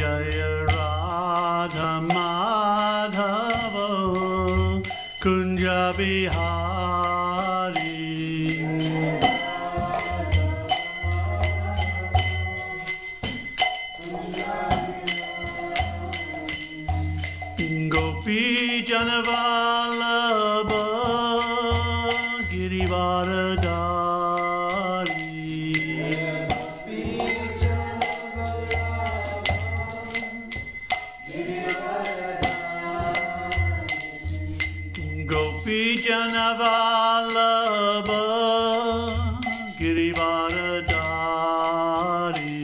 Jaya Radha Madhava Kunja Bihari. Gopi Janavallabha Girivaradari. Gopi Janavallabha Girivaradari.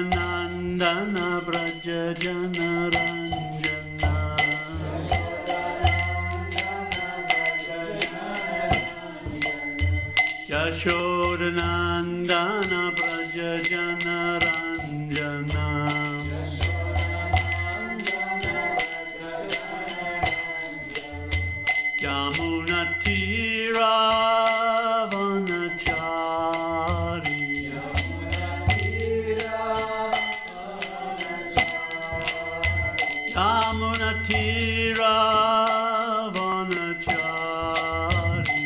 Yashodanandana Braja Janaranjana. Yashodanandana Braja Janaranjana. Yamunatira Vanachari. Yamunatira Vanachari.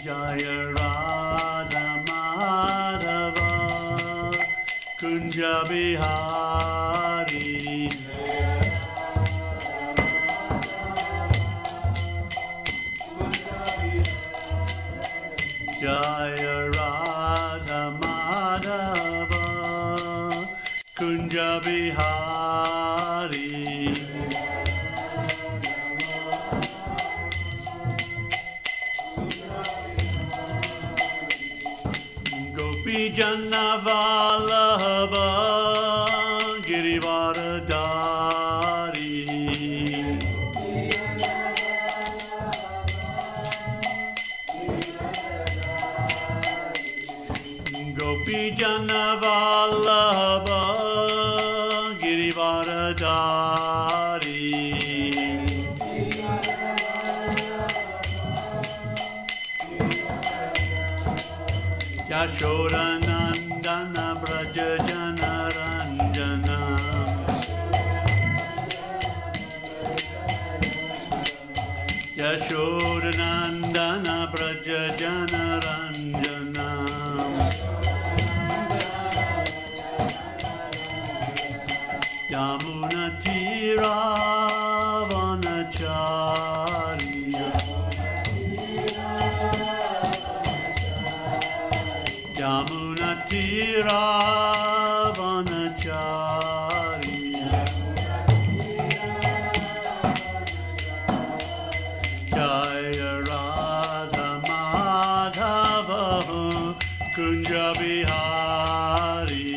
Jaya Radha Madhava Kunja Bihari. Jaya Radha Madhava Kunja Bihari. Gopi Janavallabha Girivaradari. Gopi Janavallabha Girivaradari. Yashodanandana Braja Janaranjana. Yashodanandana Braja Janaranjana. Yamunatira Vanachari. Yamunatira Vanachari. Jaya Radha Madhava Kunja Bihari.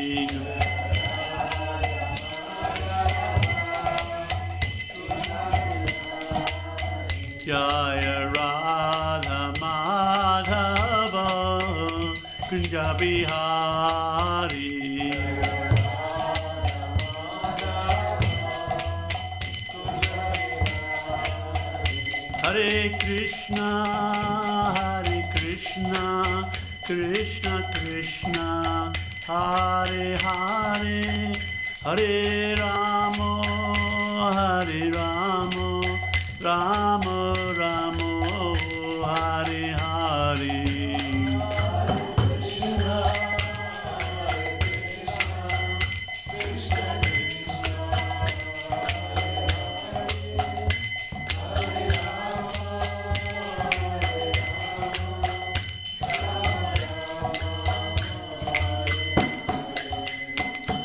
Jaya Radha Madhava Kunja Bihari. Hare Krishna, Hare Krishna, Krishna Krishna, Hare Hare, Hare Rama, Hare Rama, Rama Rama, Hare Hare.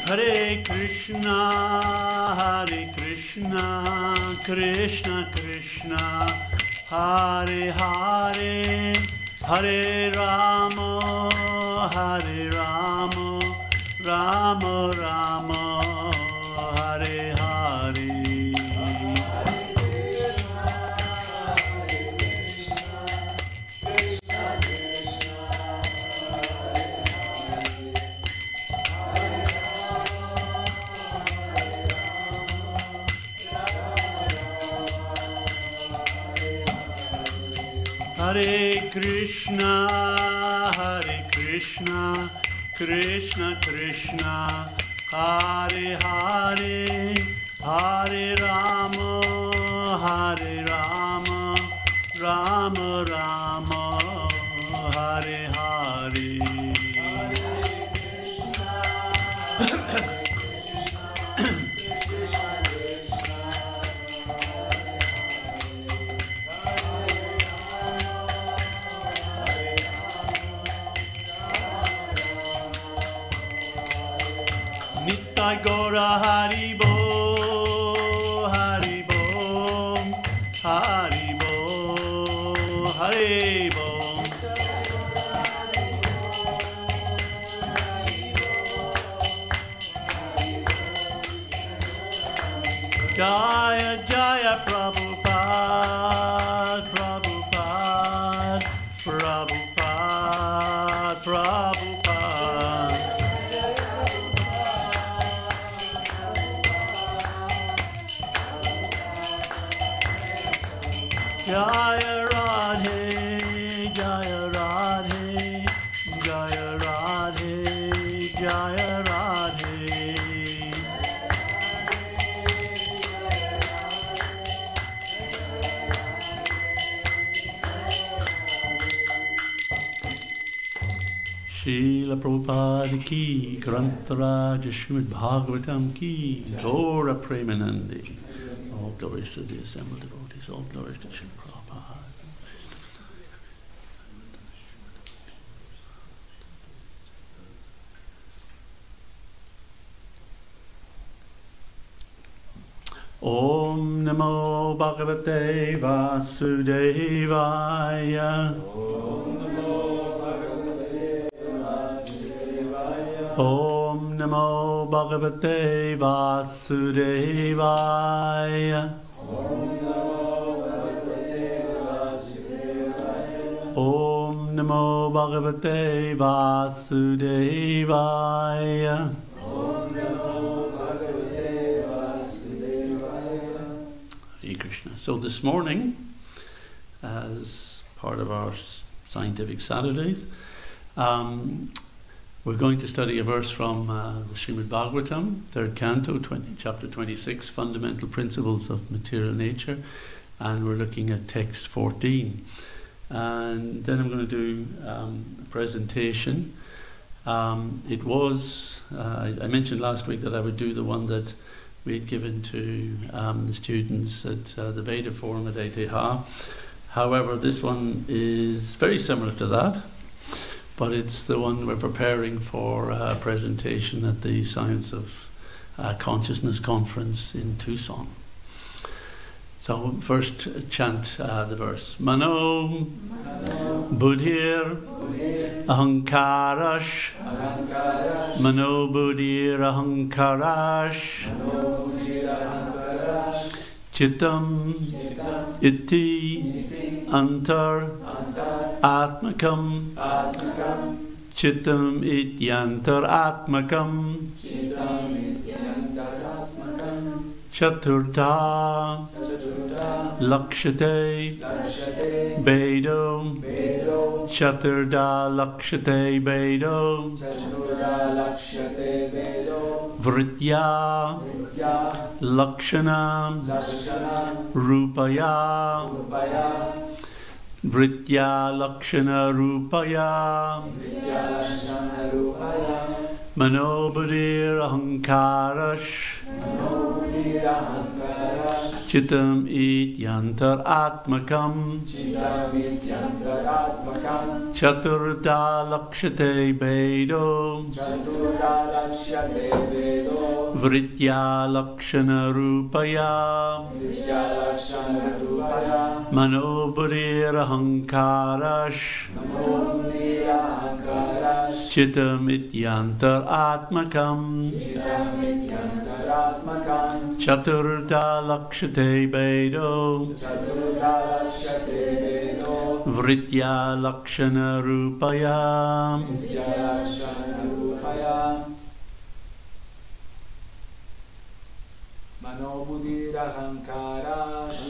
Hare Krishna, Hare Krishna, Krishna Krishna, Hare Hare, Hare Rama, Hare Rama, Rama Rama, Hare Hare. Hare Krishna, Krishna Krishna, Hare Hare, Hare Rama, Rama Rama, Hare Hare. Nitai Gora Haribo, Haribo, Haribo, Haribo. Jaya Jaya Prabhupada, Prabhupada, Prabhupada, Prabhupada. Jaya Radhe, Jaya Radhe, Jaya Radhe, Jaya Radhe. Srila Prabhupada ki, Grantaraj Srimad Bhagavatam ki, Gaura Premanandi. All glories to the assembled devotees, all glories to Srila Prabhupada. Om Namo Bhagavate Vasudevaya. Om Namo Bhagavate Vasudevaya. Om Namo Bhagavate Vasudevaya. Hare Krishna. So this morning, as part of our Scientific Saturdays, we're going to study a verse from the Srimad Bhagavatam, 3rd Canto, chapter 26, Fundamental Principles of Material Nature, and we're looking at text 14. And then I'm going to do a presentation. I mentioned last week that I would do the one that we had given to the students at the Veda Forum at ETH. However, this one is very similar to that, but it's the one we're preparing for a presentation at the Science of Consciousness Conference in Tucson. So first chant the verse. Mano Buddhir Ahankarash, Mano Buddhir Ahankarash, Chittam Iti Antar Atmakam, Chittam Ityantar Atmakam, Chaturtha Lakshate Bedo, Chaturtha Lakshate Bedo, Vritya Lakshana Rupaya, Vritya Lakshana Rupaya, Manobuddhir Ahankarash, Chittam Ityantar Atmakam, Chaturtha Lakshate Bedo, Vritya Lakshana Rupaya, Manobuddhir Ahankarash, Chittam Ityantar Atmakam, Chaturtha Lakshate Bedo, Vritya Lakshana Rupaya. Manobuddhirahankarash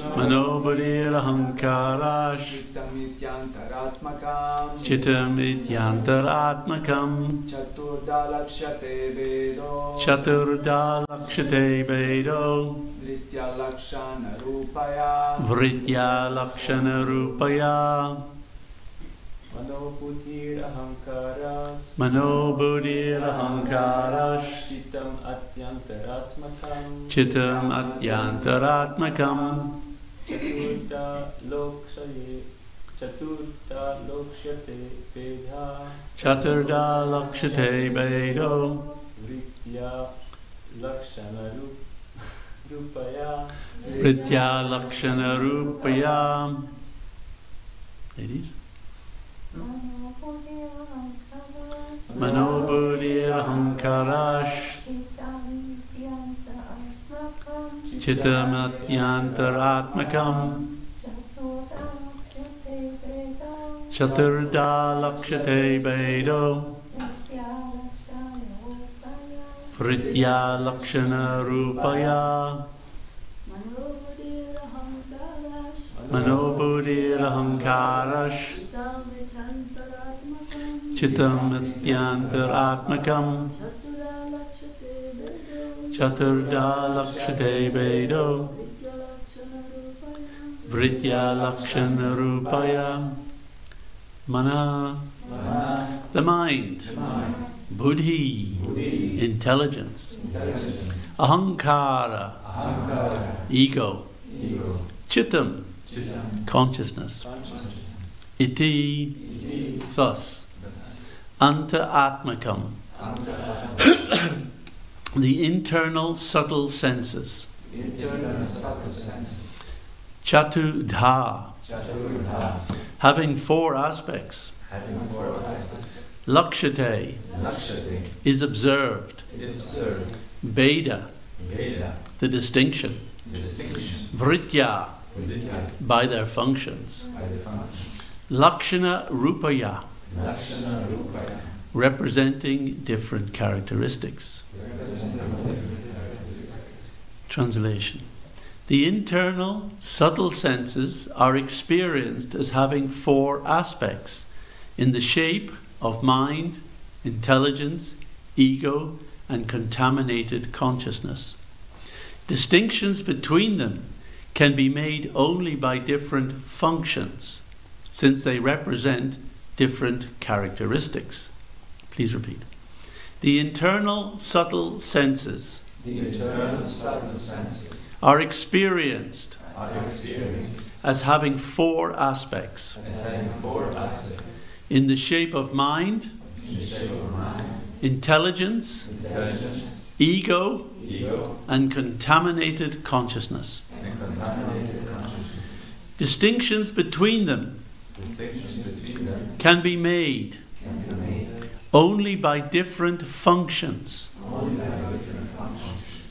Chitam idyantaratmakam Chaturda lakshate vedo Vritya lakshana rupaya Manobuddhirahankarash Chitam adyantaratmakam Chaturda lakshate vedo Vritya lakshana rupaya. Ladies? Manobuddhirahankarash Chitamatyantaratmakam Chaturda lakshate vedo Vritya lakshana rupaya Manobuddhirahankarash Chitamatyantaratmakam Chaturda lakshate vedo Vritya lakshana rupaya. Mana, the mind. Buddhi, intelligence. Ahankara, ego. Chittam, consciousness. Iti, thus. Anta atmakam, the internal subtle senses. Chatudha, having four aspects. Lakshate, is observed. Beda, the distinction. Vritya, by their functions. Lakshana rupaya, representing different characteristics. Translation. The internal, subtle senses are experienced as having four aspects in the shape of mind, intelligence, ego, and contaminated consciousness. Distinctions between them can be made only by different functions, since they represent different characteristics. Please repeat. The internal subtle senses are experienced as having four aspects. In the shape of mind, intelligence, ego, and contaminated consciousness. Distinctions between them can be made only by different functions,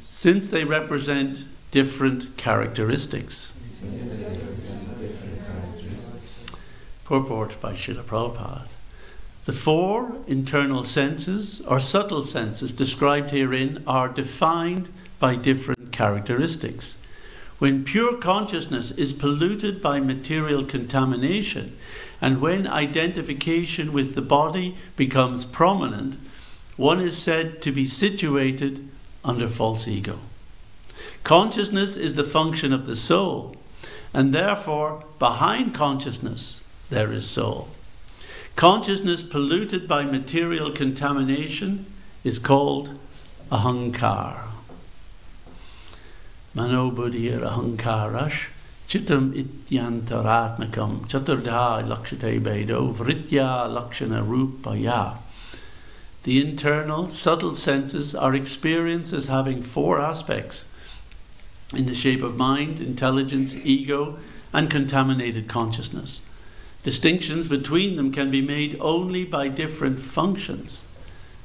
since they represent different characteristics. Purport by Srila Prabhupada. The four internal senses, or subtle senses, described herein are defined by different characteristics. When pure consciousness is polluted by material contamination, and when identification with the body becomes prominent, one is said to be situated under false ego. Consciousness is the function of the soul, and therefore behind consciousness there is soul. Consciousness polluted by material contamination is called ahankar. Manobuddhirahankarash Chittam idyantaratmakam Chaturdha lakshate vedo Vritya lakshana rupaya. The internal, subtle senses are experienced as having four aspects in the shape of mind, intelligence, ego, and contaminated consciousness. Distinctions between them can be made only by different functions,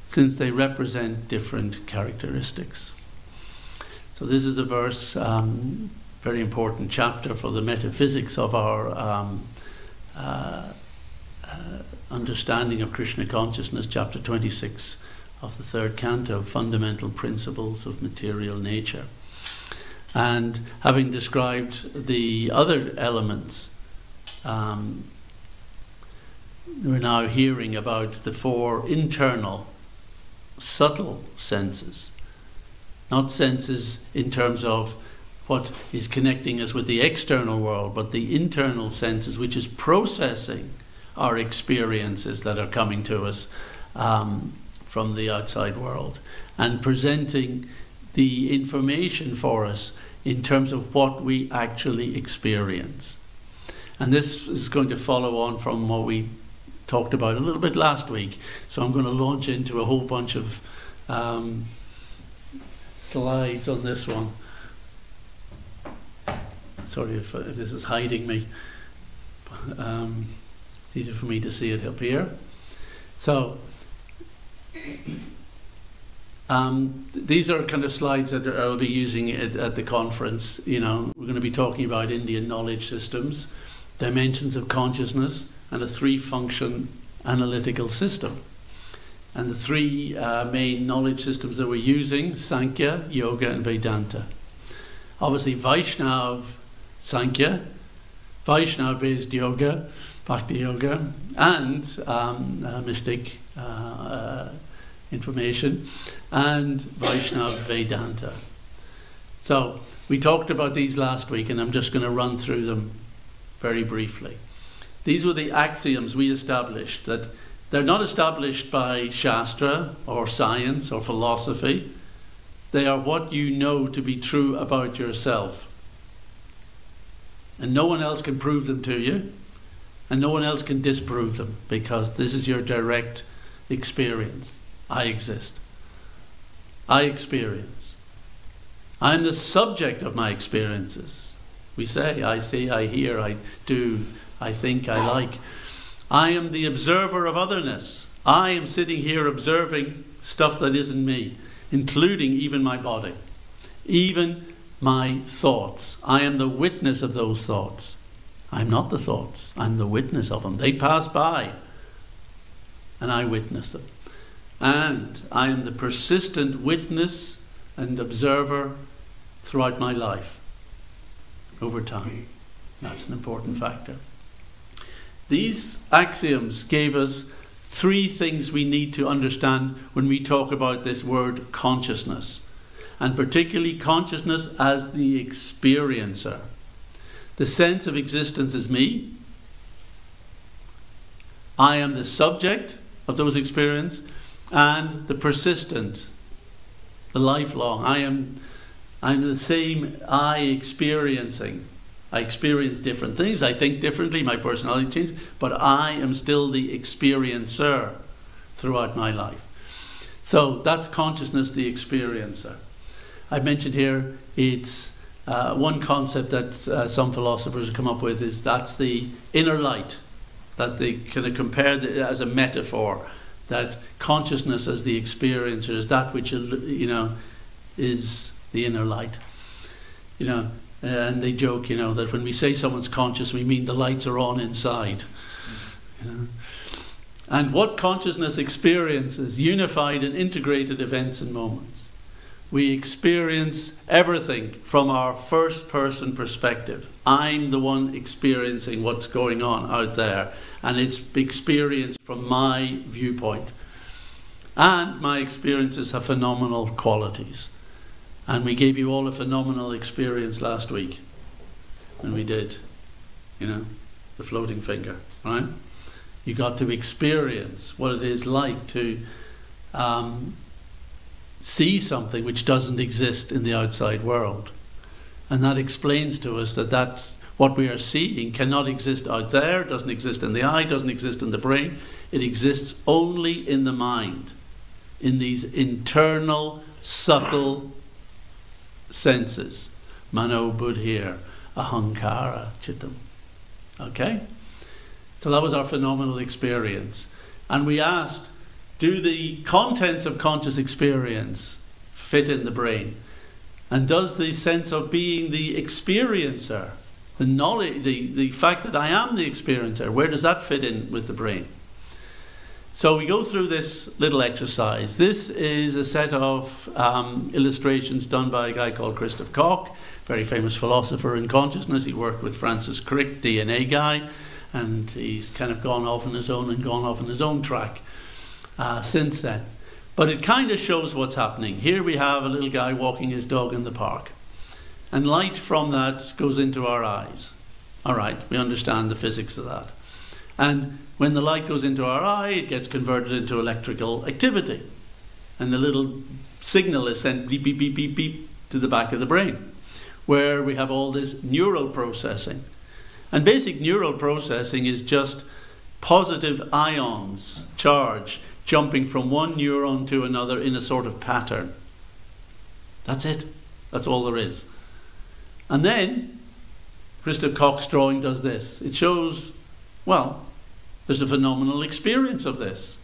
since they represent different characteristics. So this is a verse, very important chapter for the metaphysics of our understanding of Krishna consciousness, chapter 26 of the third canto, Fundamental Principles of Material Nature. And having described the other elements, we're now hearing about the 4 internal, subtle senses. Not senses in terms of what is connecting us with the external world, but the internal senses, which is processing our experiences that are coming to us from the outside world, and presenting the information for us in terms of what we actually experience. And this is going to follow on from what we talked about a little bit last week. So I'm going to launch into a whole bunch of slides on this one. Sorry if this is hiding me. It's easier for me to see it up here. So these are kind of slides that I'll be using at the conference. You know, we're going to be talking about Indian knowledge systems, dimensions of consciousness, and a 3-function analytical system. And the 3 main knowledge systems that we're using: Sankhya, Yoga, and Vedanta. Obviously, Vaishnav Sankhya, Vaishnav-based yoga, Bhakti Yoga, and mystic information, and Vaishnav Vedanta. So we talked about these last week, and I'm just going to run through them very briefly. These were the axioms we established, that they're not established by Shastra or science or philosophy. They are what you know to be true about yourself. And no one else can prove them to you, and no one else can disprove them, because this is your direct experience. I exist. I experience. I'm the subject of my experiences. We say, I see, I hear, I do, I think, I like. I am the observer of otherness. I am sitting here observing stuff that isn't me, including even my body, even my thoughts. I am the witness of those thoughts. I'm not the thoughts. I'm the witness of them. They pass by, and I witness them. And I am the persistent witness and observer throughout my life, over time. That's an important factor. These axioms gave us 3 things we need to understand when we talk about this word consciousness, and particularly consciousness as the experiencer. The sense of existence is me. I am the subject of those experiences, and the persistent, the lifelong. I'm the same I experiencing. I experience different things. I think differently. My personality changes, but I am still the experiencer throughout my life. So that's consciousness, the experiencer. I've mentioned here, it's one concept that some philosophers have come up with, is that's the inner light, that they kind of compare as a metaphor, that consciousness as the experiencer is that which, you know, is the inner light. You know, and they joke, you know, that when we say someone's conscious, we mean the lights are on inside. You know? And what consciousness experiences, unified and integrated events and moments. We experience everything from our first person perspective. I'm the one experiencing what's going on out there, and it's experienced from my viewpoint. And my experiences have phenomenal qualities. And we gave you all a phenomenal experience last week when we did, you know, the floating finger, right? You got to experience what it is like to see something which doesn't exist in the outside world. And that explains to us that what we are seeing cannot exist out there, doesn't exist in the eye, doesn't exist in the brain. It exists only in the mind, in these internal, subtle senses. Mano buddhir, ahankara chittam. Okay? So that was our phenomenal experience. And we asked, do the contents of conscious experience fit in the brain? And does the sense of being the experiencer, the knowledge, the fact that I am the experiencer, where does that fit in with the brain? So we go through this little exercise. This is a set of illustrations done by a guy called Christoph Koch, very famous philosopher in consciousness. He worked with Francis Crick, DNA guy, and he's kind of gone off on his own and gone off on his own track since then. But it kind of shows what's happening. Here we have a little guy walking his dog in the park, and light from that goes into our eyes. All right, we understand the physics of that. And when the light goes into our eye, it gets converted into electrical activity. And the little signal is sent beep, beep, beep, beep, beep to the back of the brain, where we have all this neural processing. And basic neural processing is just positive ions, charge, jumping from one neuron to another in a sort of pattern. That's it. That's all there is. And then Christoph Koch's drawing does this. It shows, well, there's a phenomenal experience of this.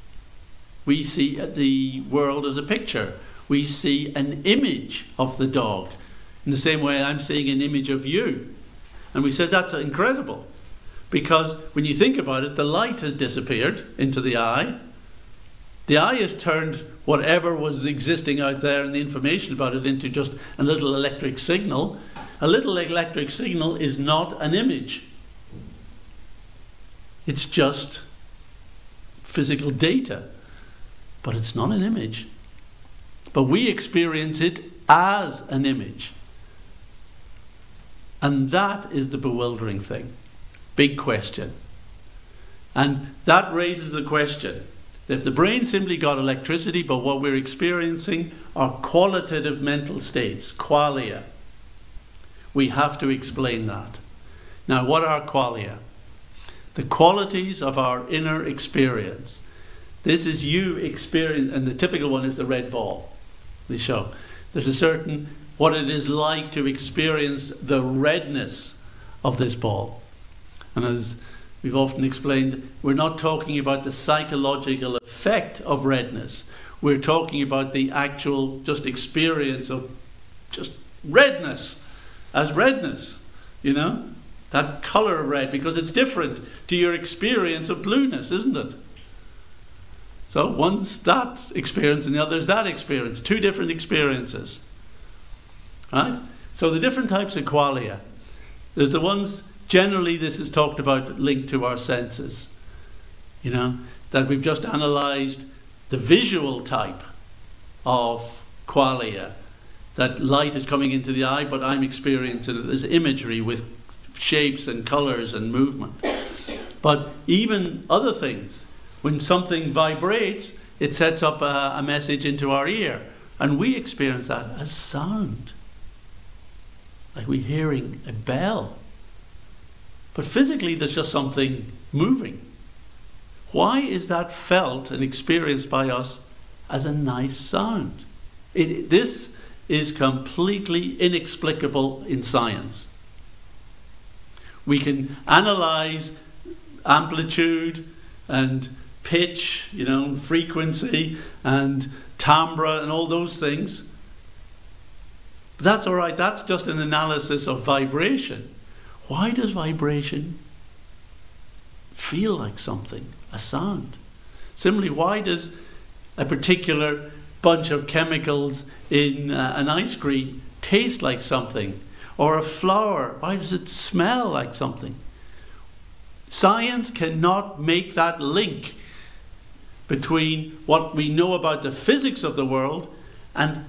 We see the world as a picture. We see an image of the dog. In the same way I'm seeing an image of you. And we said that's incredible. Because when you think about it, the light has disappeared into the eye. The eye has turned whatever was existing out there and the information about it into just a little electric signal. A little electric signal is not an image. It's just physical data, but it's not an image. But we experience it as an image. And that is the bewildering thing. Big question. And that raises the question, if the brain simply got electricity, but what we're experiencing are qualitative mental states, qualia, we have to explain that. Now, what are qualia? The qualities of our inner experience. This is you experience, and the typical one is the red ball. They show there's a certain what it is like to experience the redness of this ball. And as we've often explained, we're not talking about the psychological effect of redness. We're talking about the actual just experience of just redness as redness, you know? That colour of red, because it's different to your experience of blueness, isn't it? So one's that experience and the other's that experience. Two different experiences. Right? So the different types of qualia. There's the ones, generally this is talked about linked to our senses. You know, that we've just analysed the visual type of qualia. That light is coming into the eye, but I'm experiencing it as imagery with shapes and colours and movement. But even other things, when something vibrates, it sets up a message into our ear, and we experience that as sound, like we're hearing a bell. But physically there's just something moving. Why is that felt and experienced by us as a nice sound? This is completely inexplicable in science. We can analyze amplitude and pitch, you know, frequency and timbre and all those things. But that's all right. That's just an analysis of vibration. Why does vibration feel like something, a sound? Similarly, why does a particular bunch of chemicals in an ice cream taste like something? Or a flower, why does it smell like something? Science cannot make that link between what we know about the physics of the world and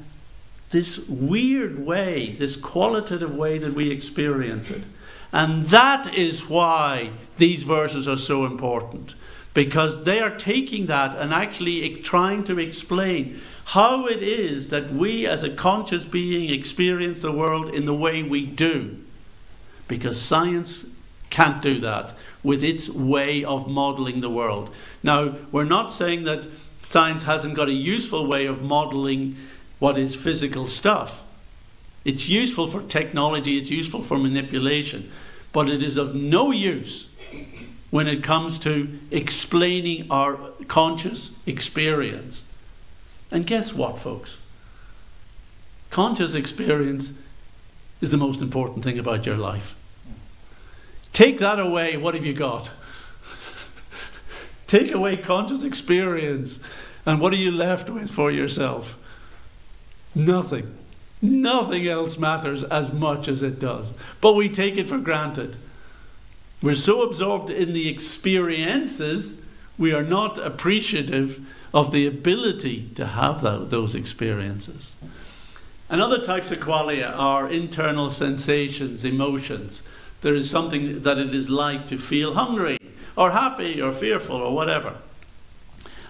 this weird way, this qualitative way that we experience it. And that is why these verses are so important, because they are taking that and actually trying to explain how it is that we as a conscious being experience the world in the way we do. Because science can't do that with its way of modelling the world. Now, we're not saying that science hasn't got a useful way of modelling what is physical stuff. It's useful for technology, it's useful for manipulation, but it is of no use when it comes to explaining our conscious experience. And guess what, folks? Conscious experience is the most important thing about your life. Take that away, what have you got? Take away conscious experience, and what are you left with for yourself? Nothing. Nothing else matters as much as it does. But we take it for granted. We're so absorbed in the experiences, we are not appreciative of the ability to have those experiences. And other types of qualia are internal sensations, emotions. There is something that it is like to feel hungry, or happy, or fearful, or whatever.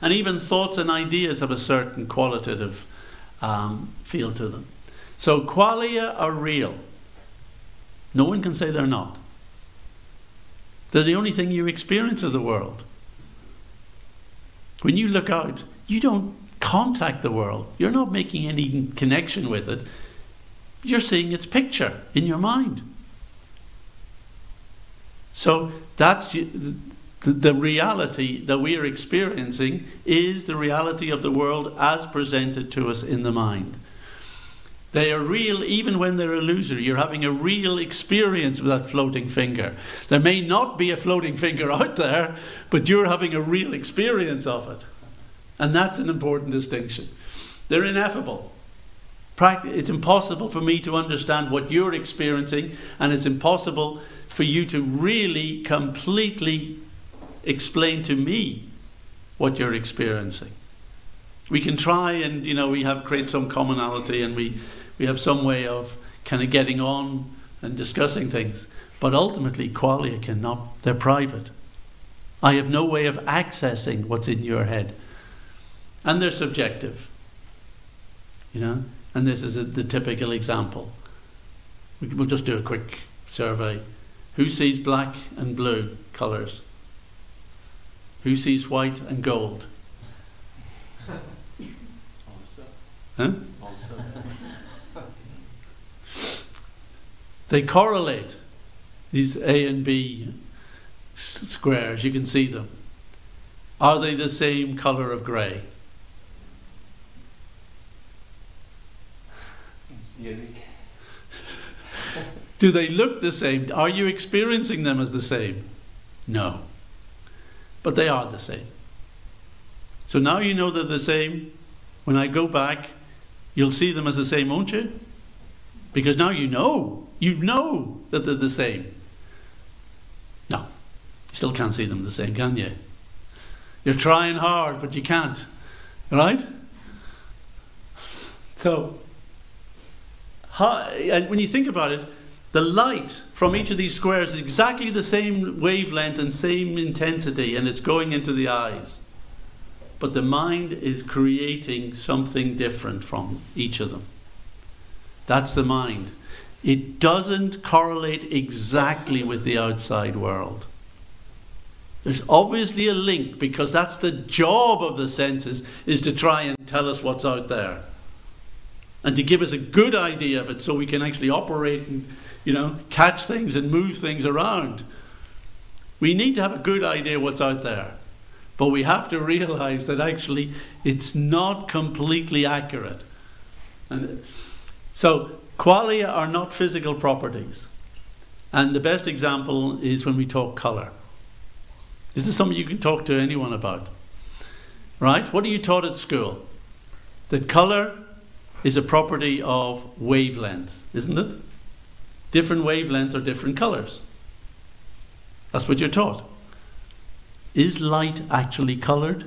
And even thoughts and ideas have a certain qualitative feel to them. So qualia are real. No one can say they're not. They're the only thing you experience of the world. When you look out, you don't contact the world. You're not making any connection with it. You're seeing its picture in your mind. So that's the reality that we are experiencing is the reality of the world as presented to us in the mind. They are real even when they're illusory. You're having a real experience with that floating finger. There may not be a floating finger out there, but you're having a real experience of it. And that's an important distinction. They're ineffable. It's impossible for me to understand what you're experiencing, and it's impossible for you to really completely explain to me what you're experiencing. We can try and, we have create some commonality, and we have some way of kind of getting on and discussing things. But ultimately, qualia cannot. They're private. I have no way of accessing what's in your head. And they're subjective. And this is the typical example. We'll just do a quick survey. Who sees black and blue colours? Who sees white and gold? Huh? They correlate, these A and B squares. You can see them. Are they the same colour of grey? Do they look the same? Are you experiencing them as the same? No. But they are the same. So now you know they're the same. When I go back, you'll see them as the same, won't you? Because now you know that they're the same. No, you still can't see them the same, can you? You're trying hard, but you can't. Right? So, and when you think about it, the light from each of these squares is exactly the same wavelength and same intensity, and it's going into the eyes. But the mind is creating something different from each of them. That's the mind. It doesn't correlate exactly with the outside world. There's obviously a link, because that's the job of the senses, is to try and tell us what's out there. And to give us a good idea of it so we can actually operate and, catch things and move things around. We need to have a good idea what's out there. But we have to realize that actually it's not completely accurate. And so qualia are not physical properties. And the best example is when we talk colour. This is something you can talk to anyone about. Right? What are you taught at school? That colour is a property of wavelength, isn't it? Different wavelengths are different colours. That's what you're taught. Is light actually coloured?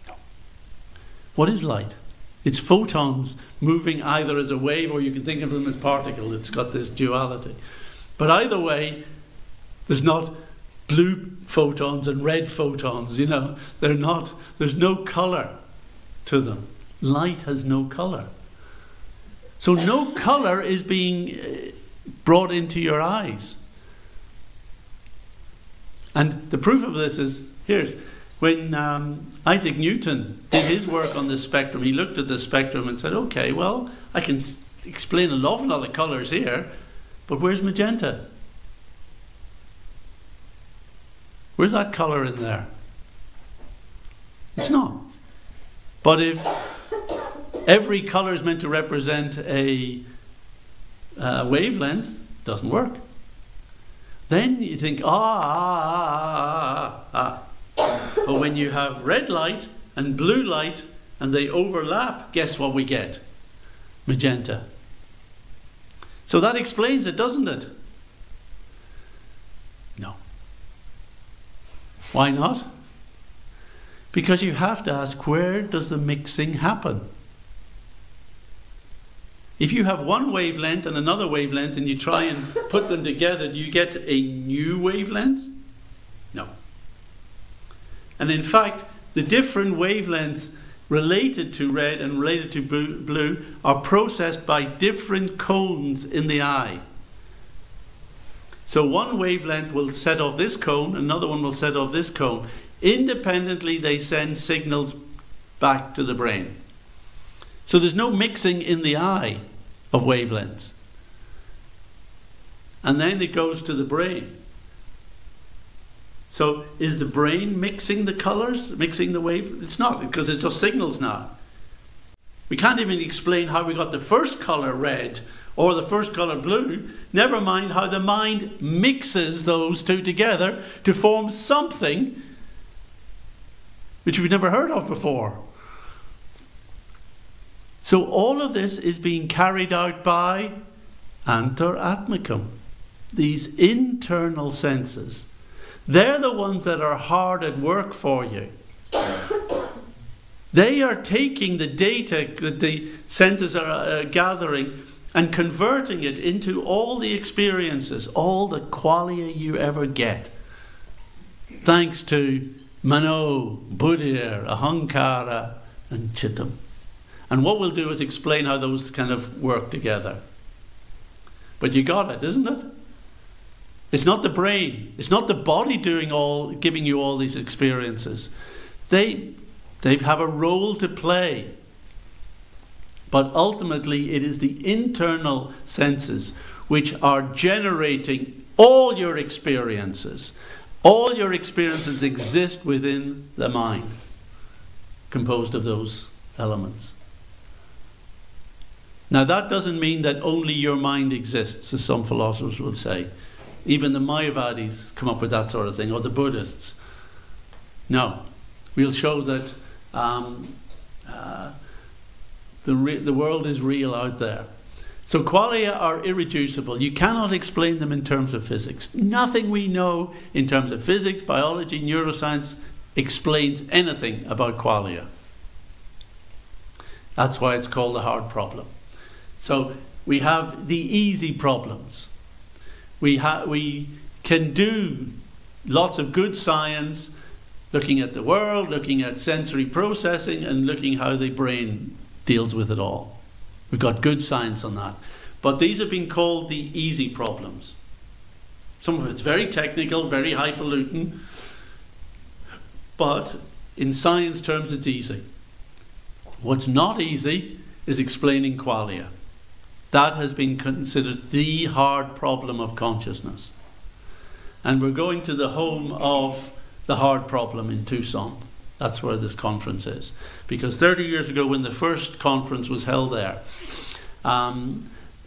No. What is light? It's photons moving either as a wave, or you can think of them as particle. It's got this duality. But either way, there's not blue photons and red photons, They're not, there's no colour to them. Light has no colour. So no colour is being brought into your eyes. And the proof of this is, here, when Isaac Newton did his work on the spectrum, he looked at the spectrum and said, okay, well, I can explain an awful lot of colours here, but where's magenta? Where's that colour in there? It's not. But if every colour is meant to represent a wavelength, it doesn't work. Then you think, But when you have red light and blue light and they overlap, guess what we get? Magenta. So that explains it, doesn't it? No. Why not? Because you have to ask, where does the mixing happen? If you have one wavelength and another wavelength and you try and put them together, do you get a new wavelength? No. And in fact, the different wavelengths related to red and related to blue are processed by different cones in the eye. So one wavelength will set off this cone, another one will set off this cone. Independently, they send signals back to the brain. So there's no mixing in the eye of wavelengths. And then it goes to the brain. So is the brain mixing the colors, mixing the wave? It's not, because it's just signals now. We can't even explain how we got the first color red or the first color blue, never mind how the mind mixes those two together to form something which we've never heard of before. So all of this is being carried out by antaratmicum, these internal senses. They're the ones that are hard at work for you. They are taking the data that the senses are gathering and converting it into all the experiences, all the qualia you ever get. Thanks to Mano, Buddhir, Ahankara and Chittam. And what we'll do is explain how those kind of work together. But you got it, isn't it? It's not the brain. It's not the body giving you all these experiences. They have a role to play. But ultimately, it is the internal senses which are generating all your experiences. All your experiences exist within the mind, composed of those elements. Now, that doesn't mean that only your mind exists, as some philosophers will say. Even the Mayavadis come up with that sort of thing, or the Buddhists. No, we'll show that the world is real out there. So qualia are irreducible. You cannot explain them in terms of physics. Nothing we know in terms of physics, biology, neuroscience explains anything about qualia. That's why it's called the hard problem. So we have the easy problems. We can do lots of good science, looking at the world, looking at sensory processing, and looking how the brain deals with it all. We've got good science on that. But these have been called the easy problems. Some of it's very technical, very highfalutin, but in science terms it's easy. What's not easy is explaining qualia. That has been considered the hard problem of consciousness. And we're going to the home of the hard problem in Tucson. That's where this conference is. Because 30 years ago, when the first conference was held there,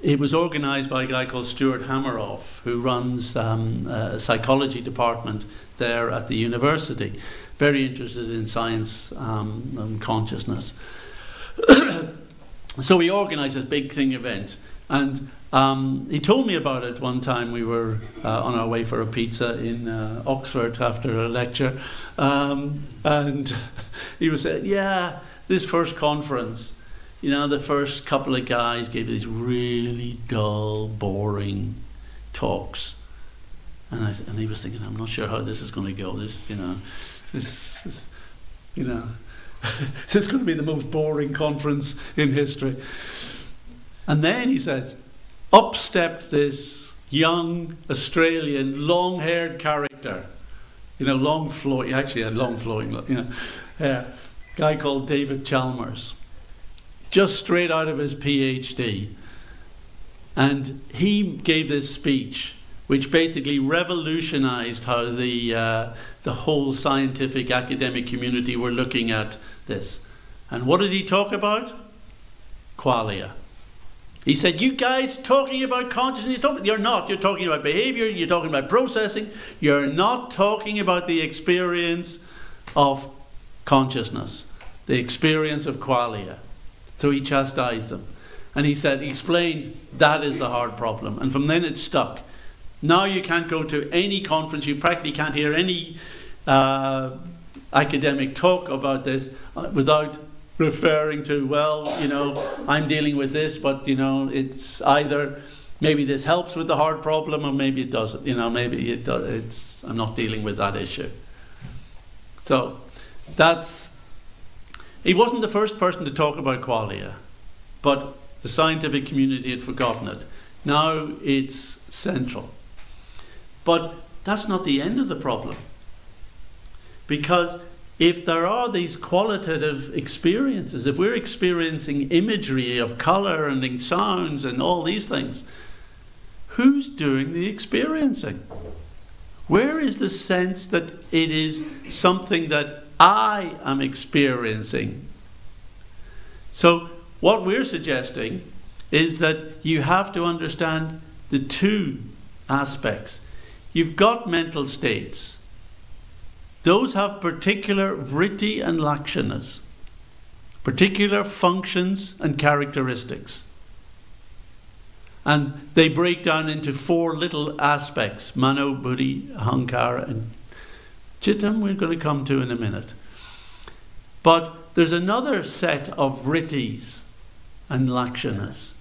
it was organized by a guy called Stuart Hameroff, who runs a psychology department there at the university. Very interested in science and consciousness. So we organised this big event, and he told me about it one time. We were on our way for a pizza in Oxford after a lecture, and he was saying, yeah, this first conference, you know, the first couple of guys gave these really dull, boring talks, and he was thinking, I'm not sure how this is going to go. This is going to be the most boring conference in history. And then he said, up stepped this young Australian long-haired character, long flowing, actually had long flowing, guy called David Chalmers, just straight out of his PhD. And he gave this speech which basically revolutionized how the whole scientific academic community were looking at this. And what did he talk about? Qualia. He said, you guys talking about consciousness, you're not. You're talking about behavior, you're talking about processing, you're not talking about the experience of consciousness, the experience of qualia. So he chastised them. And he explained that is the hard problem. And from then it stuck. Now you can't go to any conference, you practically can't hear any academic talk about this without referring to, well, you know, I'm dealing with this, but, you know, it's either maybe this helps with the hard problem or maybe it doesn't. You know, maybe it does, I'm not dealing with that issue. So he wasn't the first person to talk about qualia, but the scientific community had forgotten it. Now it's central. But that's not the end of the problem. Because if there are these qualitative experiences, if we're experiencing imagery of colour and sounds and all these things, who's doing the experiencing? Where is the sense that it is something that I am experiencing? So what we're suggesting is that you have to understand the two aspects. You've got mental states. Those have particular vritti and lakshanas, particular functions and characteristics. And they break down into 4 little aspects: mano, buddhi, ahankara, and chittam, we're going to come to in a minute. But there's another set of vrittis and lakshanas,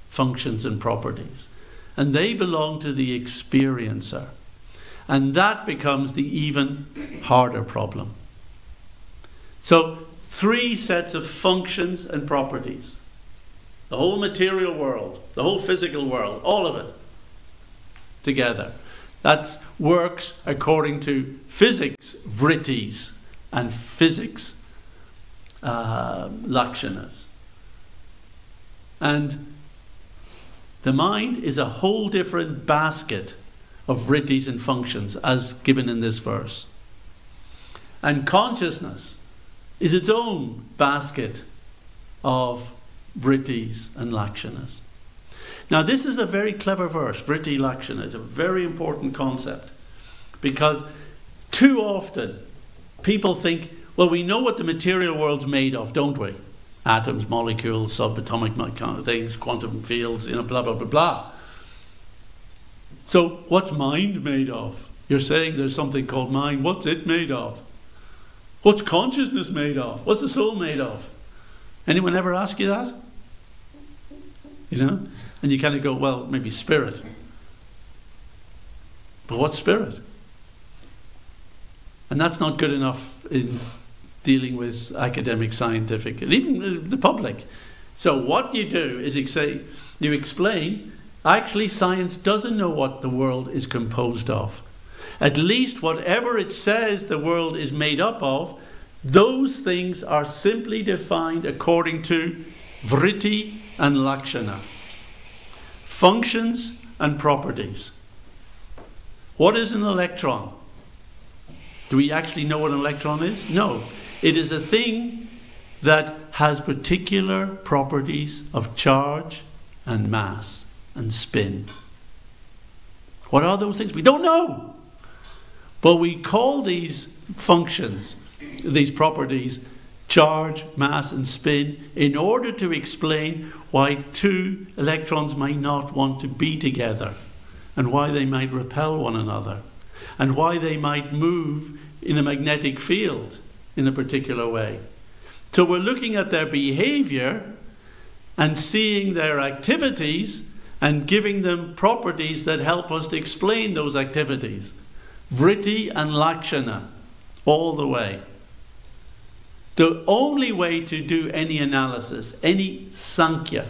functions and properties. And they belong to the experiencer. And that becomes the even harder problem. So 3 sets of functions and properties. The whole material world, the whole physical world, all of it together. That works according to physics vrittis and physics lakshanas. And the mind is a whole different basket of vrittis and functions as given in this verse. And consciousness is its own basket of vrittis and lakshanas. Now this is a very clever verse, vritti lakshana. It's a very important concept, because too often people think, well, we know what the material world's made of, don't we? Atoms, molecules, subatomic kind of things, quantum fields, you know, blah, blah, blah, blah. So what's mind made of? You're saying there's something called mind. What's it made of? What's consciousness made of? What's the soul made of? Anyone ever ask you that? You know? And you kind of go, well, maybe spirit. But what's spirit? And that's not good enough in dealing with academic, scientific, and even the public. So what you do is you explain, actually science doesn't know what the world is composed of. At least whatever it says the world is made up of, those things are simply defined according to vritti and lakshana, functions and properties. What is an electron? Do we actually know what an electron is? No. It is a thing that has particular properties of charge and mass and spin. What are those things? We don't know. But we call these functions, these properties, charge, mass and spin, in order to explain why 2 electrons might not want to be together, and why they might repel one another, and why they might move in a magnetic field in a particular way. So we're looking at their behavior and seeing their activities and giving them properties that help us to explain those activities. Vritti and lakshana, all the way. The only way to do any analysis, any sankhya,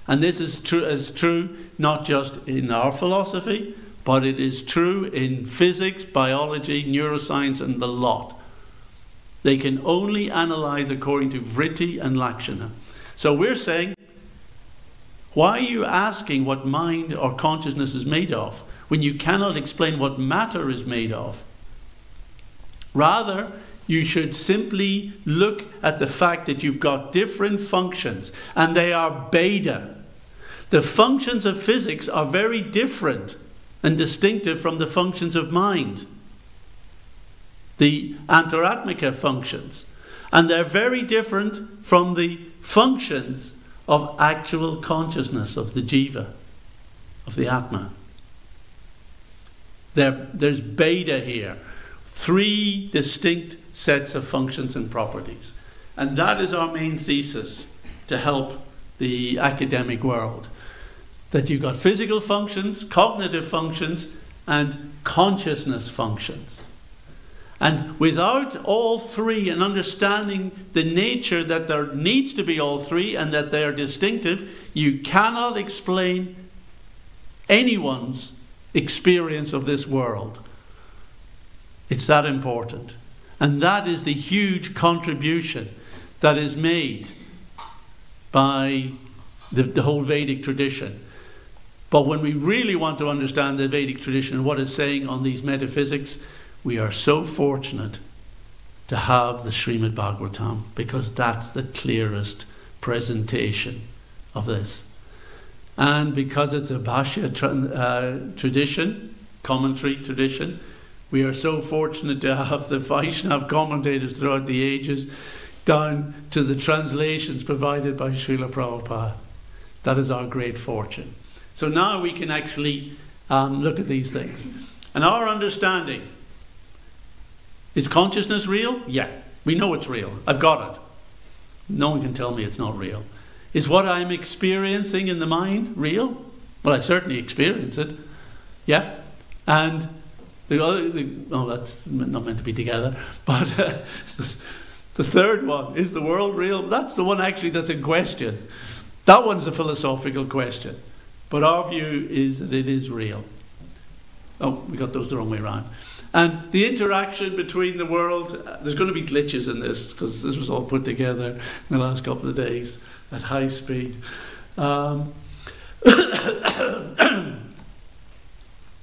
and this is true not just in our philosophy, but it is true in physics, biology, neuroscience, and the lot. They can only analyze according to vritti and lakshana. So we're saying, why are you asking what mind or consciousness is made of when you cannot explain what matter is made of? Rather, you should simply look at the fact that you've got different functions, and they are beta. The functions of physics are very different and distinctive from the functions of mind. the antaratmika functions. And they're very different from the functions of actual consciousness, of the jiva, of the atma. There's beta here. 3 distinct sets of functions and properties. And that is our main thesis to help the academic world. That you've got physical functions, cognitive functions, and consciousness functions. And without all 3 and understanding the nature that there needs to be all 3 and that they are distinctive, you cannot explain anyone's experience of this world. It's that important. And that is the huge contribution that is made by the whole Vedic tradition. But when we really want to understand the Vedic tradition and what it's saying on these metaphysics, we are so fortunate to have the Srimad Bhagavatam, because that's the clearest presentation of this. And because it's a Bhashya tradition, commentary tradition, we are so fortunate to have the Vaishnav commentators throughout the ages, down to the translations provided by Srila Prabhupada. That is our great fortune. So now we can actually look at these things. And our understanding, is consciousness real? Yeah, we know it's real. I've got it. No one can tell me it's not real. Is what I'm experiencing in the mind real? Well, I certainly experience it. Yeah. And that's not meant to be together. But the third one, is the world real? That's the one actually that's in question. That one's a philosophical question. But our view is that it is real. Oh, we got those the wrong way around. And the interaction between the world, there's going to be glitches in this, because this was all put together in the last couple of days at high speed.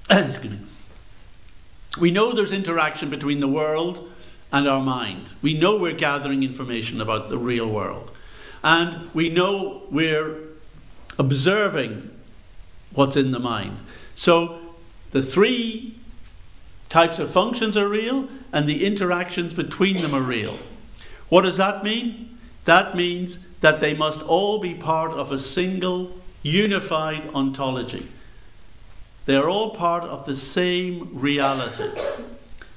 Excuse me. We know there's interaction between the world and our mind. We know we're gathering information about the real world. And we know we're observing what's in the mind. So the 3 types of functions are real, and the interactions between them are real. What does that mean? That means that they must all be part of a single, unified ontology. They are all part of the same reality.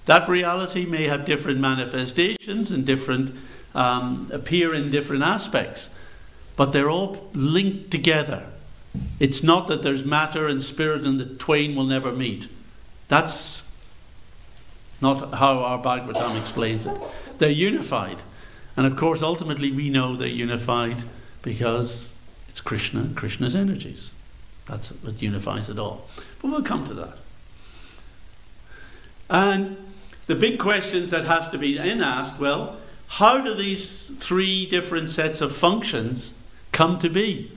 That reality may have different manifestations and different appear in different aspects, but they're all linked together. It's not that there's matter and spirit and the twain will never meet. That's not how our Bhagavatam explains it. They're unified. And of course, ultimately, we know they're unified because it's Krishna and Krishna's energies. That's what unifies it all. But we'll come to that. And the big questions that has to be then asked, well, how do these 3 different sets of functions come to be?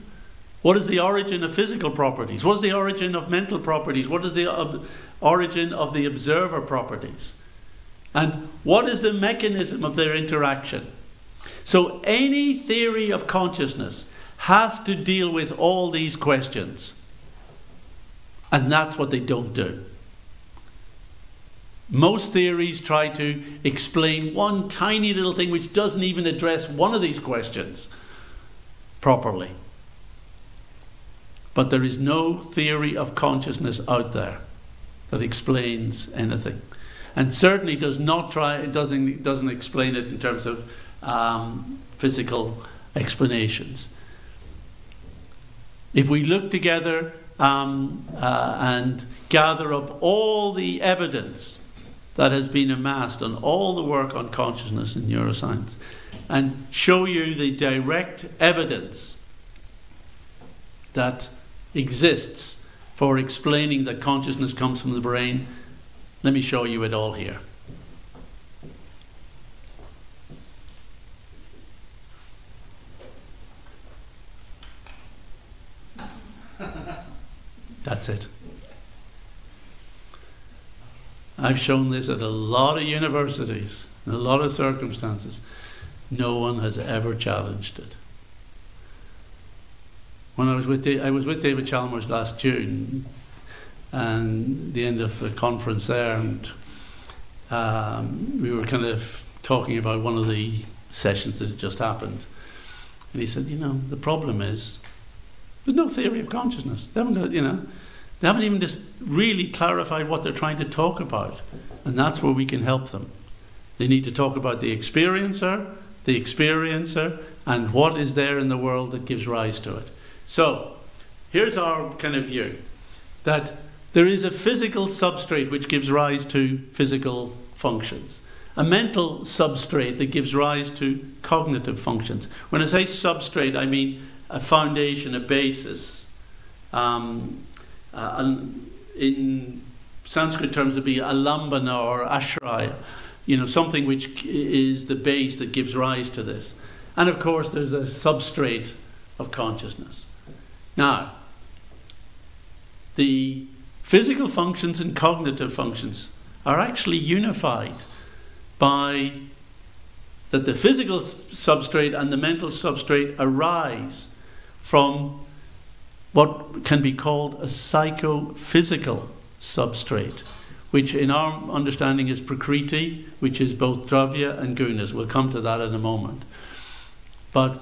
What is the origin of physical properties? What is the origin of mental properties? What is the origin of the observer properties? And what is the mechanism of their interaction? So any theory of consciousness has to deal with all these questions. And that's what they don't do. Most theories try to explain one tiny little thing which doesn't even address one of these questions properly. But there is no theory of consciousness out there that explains anything, and certainly doesn't explain it in terms of physical explanations. If we look together and gather up all the evidence that has been amassed on all the work on consciousness and neuroscience, and show you the direct evidence that exists for explaining that consciousness comes from the brain, let me show you it all here. That's it. I've shown this at a lot of universities, in a lot of circumstances. No one has ever challenged it. When I was with David Chalmers last June, and the end of the conference there, and we were kind of talking about one of the sessions that had just happened. And he said, the problem is there's no theory of consciousness. They haven't, they haven't even just really clarified what they're trying to talk about. And that's where we can help them. They need to talk about the experiencer, and what is there in the world that gives rise to it. So, here's our kind of view, that there is a physical substrate which gives rise to physical functions. A mental substrate that gives rise to cognitive functions. When I say substrate, I mean a foundation, a basis. In Sanskrit terms, it'd be alambana or ashraya. Something which is the base that gives rise to this. And of course, there's a substrate of consciousness. Now, the physical functions and cognitive functions are actually unified by that the physical substrate and the mental substrate arise from what can be called a psychophysical substrate, which in our understanding is prakriti, which is both dravya and gunas. We'll come to that in a moment. But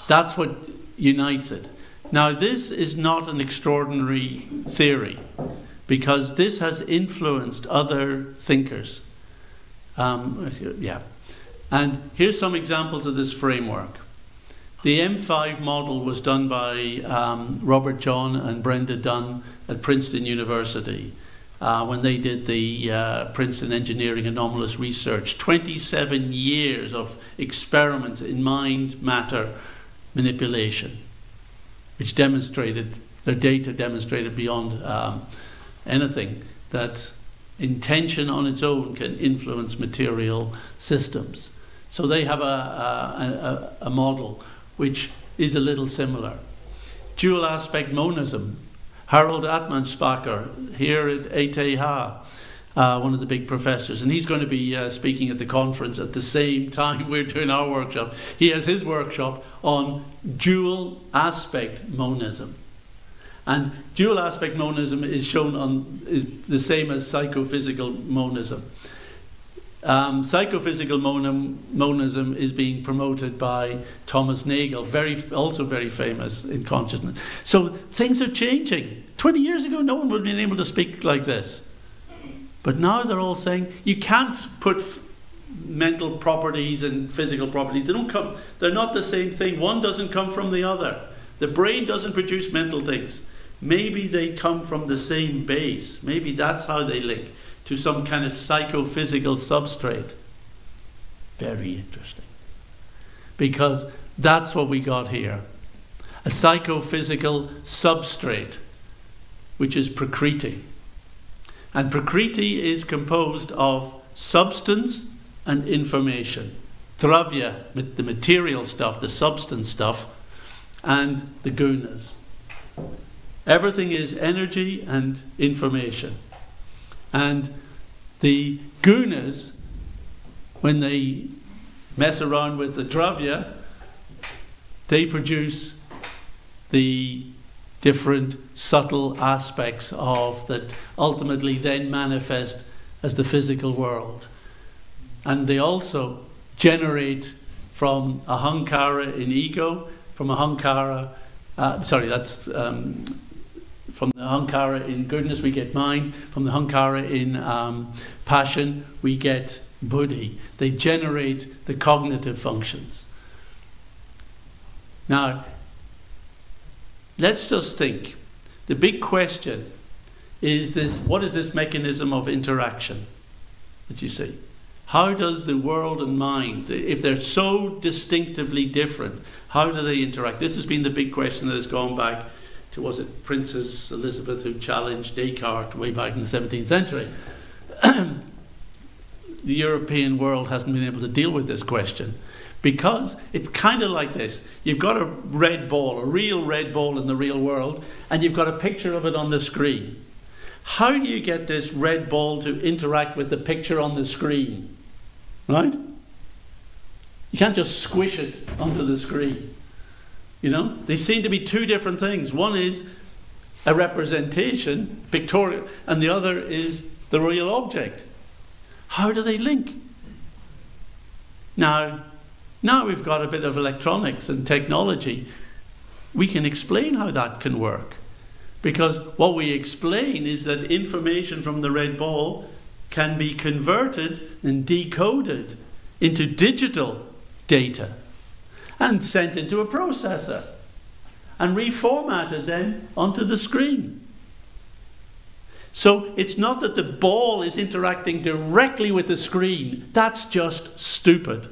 that's what unites it. Now, this is not an extraordinary theory, because this has influenced other thinkers. And here's some examples of this framework. The M5 model was done by Robert John and Brenda Dunn at Princeton University when they did the Princeton Engineering Anomalous Research. 27 years of experiments in mind-matter manipulation, which demonstrated, their data demonstrated beyond anything, that intention on its own can influence material systems. So they have a model which is a little similar. Dual aspect monism. Harold Atmanspacher here at ETH, one of the big professors, and he's going to be speaking at the conference at the same time we're doing our workshop. He has his workshop on dual aspect monism. And dual aspect monism is shown is the same as psychophysical monism. Psychophysical monism is being promoted by Thomas Nagel, also very famous in consciousness. So things are changing. 20 years ago, no one would have been able to speak like this. But now they're all saying you can't put mental properties and physical properties. They're not the same thing. One doesn't come from the other. The brain doesn't produce mental things. Maybe they come from the same base. Maybe that's how they link to some kind of psychophysical substrate. Very interesting. Because that's what we got here. A psychophysical substrate, which is prakriti. And prakriti is composed of substance and information. Dravya, the material stuff, the substance stuff, and the gunas. Everything is energy and information. And the gunas, when they mess around with the dravya, they produce the different subtle aspects of that ultimately then manifest as the physical world. And they also generate from ahankara in ego, from ahankara, from the ahankara in goodness we get mind, from the ahankara in passion we get buddhi. They generate the cognitive functions. Now, let's just think. The big question is this: what is this mechanism of interaction that you see? How does the world and mind, if they're so distinctively different, how do they interact? This has been the big question that has gone back to, was it Princess Elizabeth who challenged Descartes way back in the 17th century? The European world hasn't been able to deal with this question, because it's kind of like this. You've got a red ball, a real red ball in the real world, and you've got a picture of it on the screen. How do you get this red ball to interact with the picture on the screen? Right? You can't just squish it onto the screen. You know, they seem to be two different things. One is a representation, pictorial, and the other is the real object. How do they link? Now we've got a bit of electronics and technology. We can explain how that can work. Because what we explain is that information from the red ball can be converted and decoded into digital data and sent into a processor and reformatted then onto the screen. So it's not that the ball is interacting directly with the screen. That's just stupid.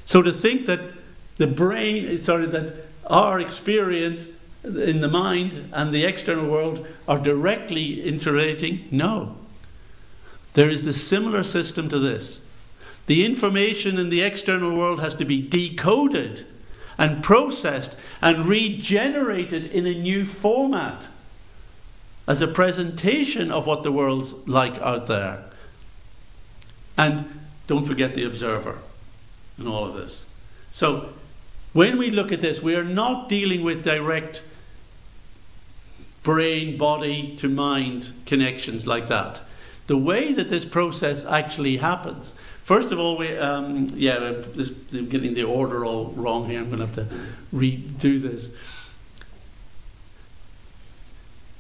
So to think that that our experience in the mind and the external world are directly interrelating, no. There is a similar system to this. The information in the external world has to be decoded and processed and regenerated in a new format as a presentation of what the world's like out there. And don't forget the observer in all of this. So when we look at this, we are not dealing with direct brain, body to mind connections like that. The way that this process actually happens, first of all, I'm getting the order all wrong here. I'm going to have to redo this.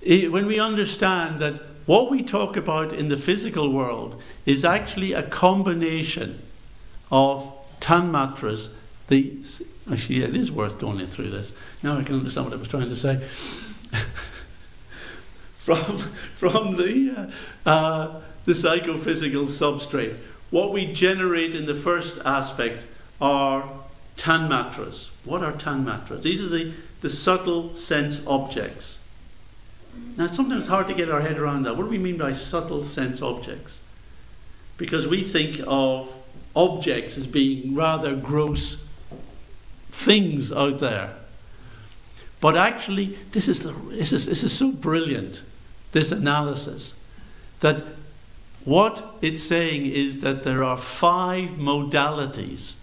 When we understand that what we talk about in the physical world is actually a combination of tanmatras, actually it is worth going through this. Now I can understand what I was trying to say. from the psychophysical substrate, what we generate in the first aspect are tanmatras. What are tanmatras? These are the subtle sense objects. Now it's sometimes hard to get our head around that. What do we mean by subtle sense objects? Because we think of objects as being rather gross things out there. But actually, this is so brilliant, this analysis, that what it's saying is that there are 5 modalities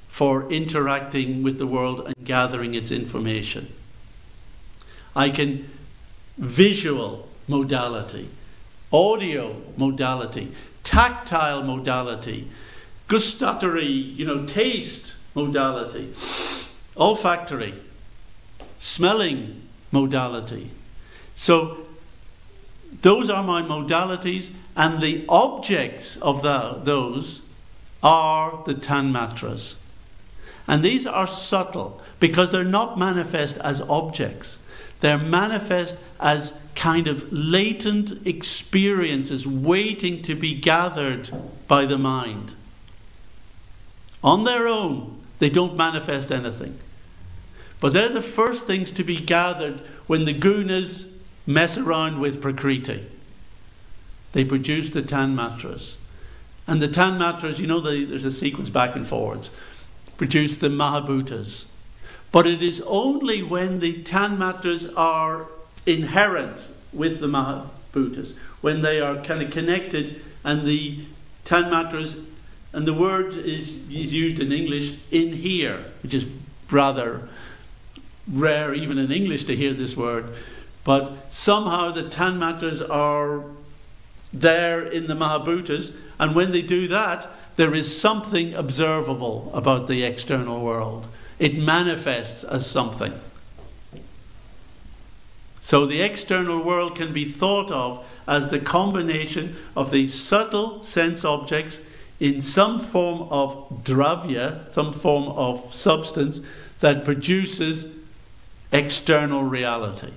for interacting with the world and gathering its information. Visual modality, audio modality, tactile modality, gustatory, taste modality, olfactory, smelling modality. So those are my modalities, and the objects of those are the tanmatras. And these are subtle because they're not manifest as objects. They're manifest as kind of latent experiences waiting to be gathered by the mind. On their own, they don't manifest anything. But they're the first things to be gathered when the gunas mess around with Prakriti. They produce the tanmatras. And the tanmatras, there's a sequence back and forwards, produce the mahabhutas. But it is only when the tanmatras are inherent with the mahabhutas, when they are kind of connected, and the tanmatras, and the word is used in English, in here, which is rather rare even in English to hear this word, but somehow the tanmatras are there in the mahabhutas, and when they do that, there is something observable about the external world. It manifests as something. So the external world can be thought of as the combination of these subtle sense objects in some form of dravya, some form of substance that produces external reality.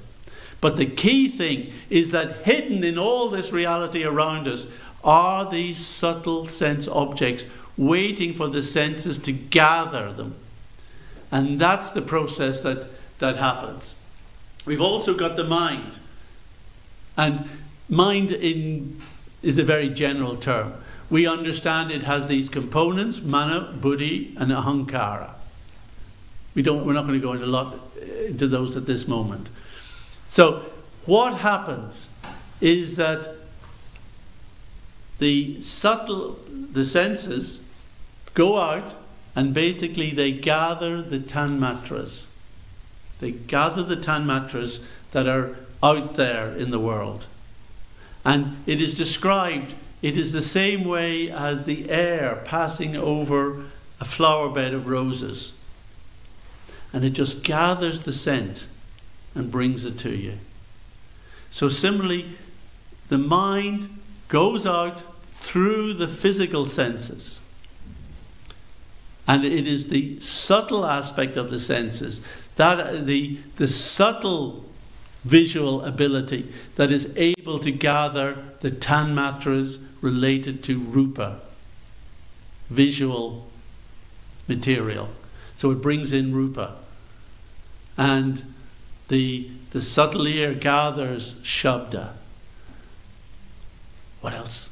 But the key thing is that hidden in all this reality around us are these subtle sense objects waiting for the senses to gather them. And that's the process that happens. We've also got the mind. And mind is a very general term. We understand it has these components, mana, buddhi, and ahankara. We're not going to go into those at this moment. So what happens is that the senses go out, and basically they gather the tanmatras. They gather the tanmatras that are out there in the world. And it is described it is the same way as the air passing over a flower bed of roses. And it just gathers the scent and brings it to you. So similarly, the mind goes out through the physical senses. And it is the subtle aspect of the senses, that the subtle visual ability that is able to gather the tanmatras related to rupa, visual material. So it brings in rupa. And the subtle ear gathers shabda. What else?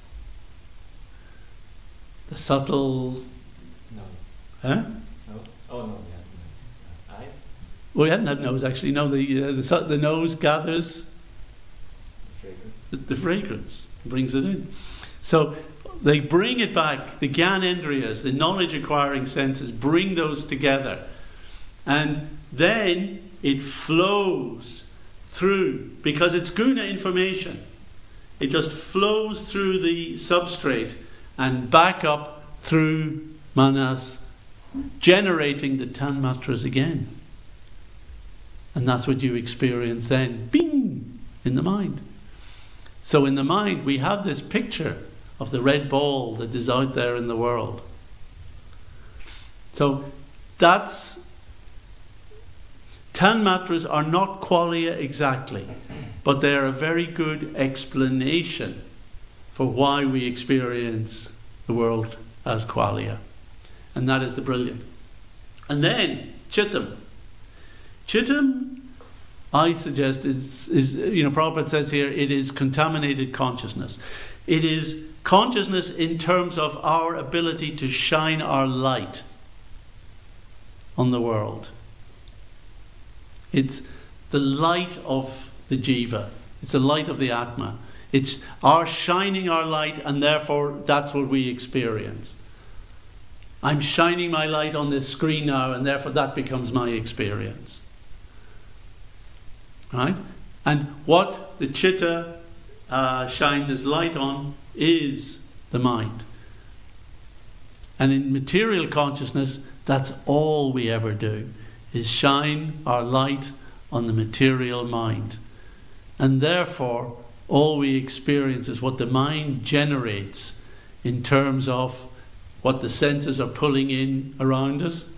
The subtle... Nose. Huh? Nose? Oh, no, yeah. Eye? Well, we hadn't had nose, actually. No, the nose gathers The fragrance. the fragrance, brings it in. So they bring it back, the Gyanendriyas, the knowledge-acquiring senses, bring those together. And then it flows through, because it's guna information. It just flows through the substrate and back up through manas, generating the tanmatras again. And that's what you experience then, bing, in the mind. So in the mind, we have this picture of the red ball that is out there in the world. So that's... Tanmatras are not qualia exactly, but they are a very good explanation for why we experience the world as qualia. And that is the brilliant. And then, Chittam. Chittam, I suggest, is Prabhupada says here, it is contaminated consciousness. It is consciousness in terms of our ability to shine our light on the world. It's the light of the jiva. It's the light of the atma. It's our shining our light, and therefore that's what we experience. I'm shining my light on this screen now, and therefore that becomes my experience. Right? And what the chitta shines its light on is the mind. And in material consciousness, that's all we ever do, is shine our light on the material mind. And therefore, all we experience is what the mind generates in terms of what the senses are pulling in around us,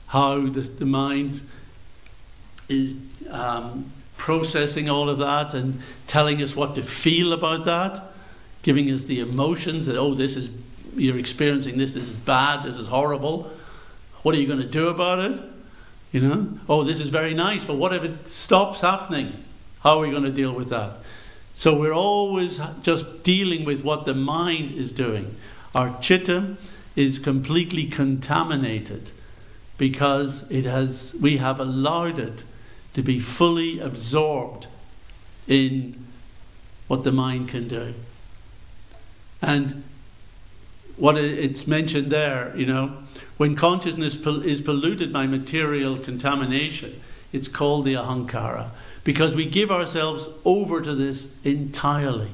how the mind is processing all of that and telling us what to feel about that, giving us the emotions that, oh, you're experiencing this is bad, this is horrible. What are you going to do about it? Oh, this is very nice, but what if it stops happening? How are we going to deal with that? So we're always just dealing with what the mind is doing. Our chitta is completely contaminated because we have allowed it to be fully absorbed in what the mind can do. And what it's mentioned there, when consciousness is polluted by material contamination, it's called the ahankara, because we give ourselves over to this entirely.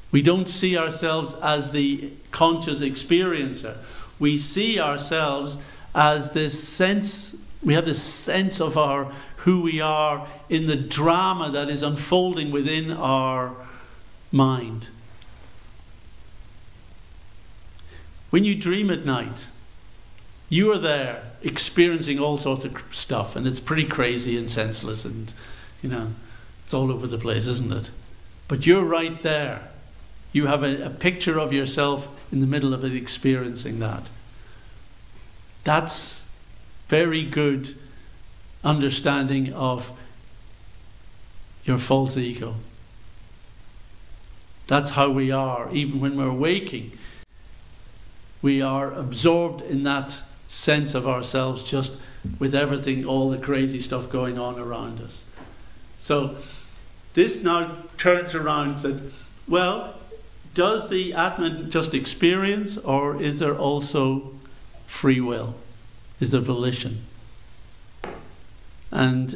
We don't see ourselves as the conscious experiencer. We see ourselves as this sense, we have this sense of who we are in the drama that is unfolding within our mind. When you dream at night, you are there experiencing all sorts of stuff, and it's pretty crazy and senseless, and it's all over the place, isn't it? But you're right there. You have a picture of yourself in the middle of it experiencing that. That's very good understanding of your false ego. That's how we are, even when we're waking. We are absorbed in that sense of ourselves, just with everything, all the crazy stuff going on around us. So this now turns around that, well, does the Atma just experience, or is there also free will? Is there volition? And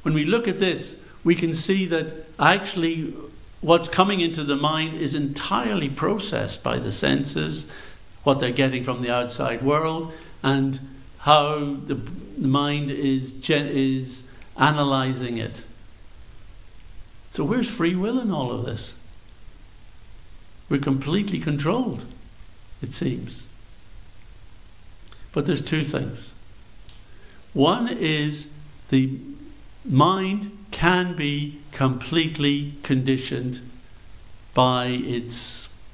when we look at this, we can see that actually what's coming into the mind is entirely processed by the senses, what they're getting from the outside world, and how the mind is analysing it. So where's free will in all of this? We're completely controlled, it seems. But there's two things. One is the mind can be completely conditioned by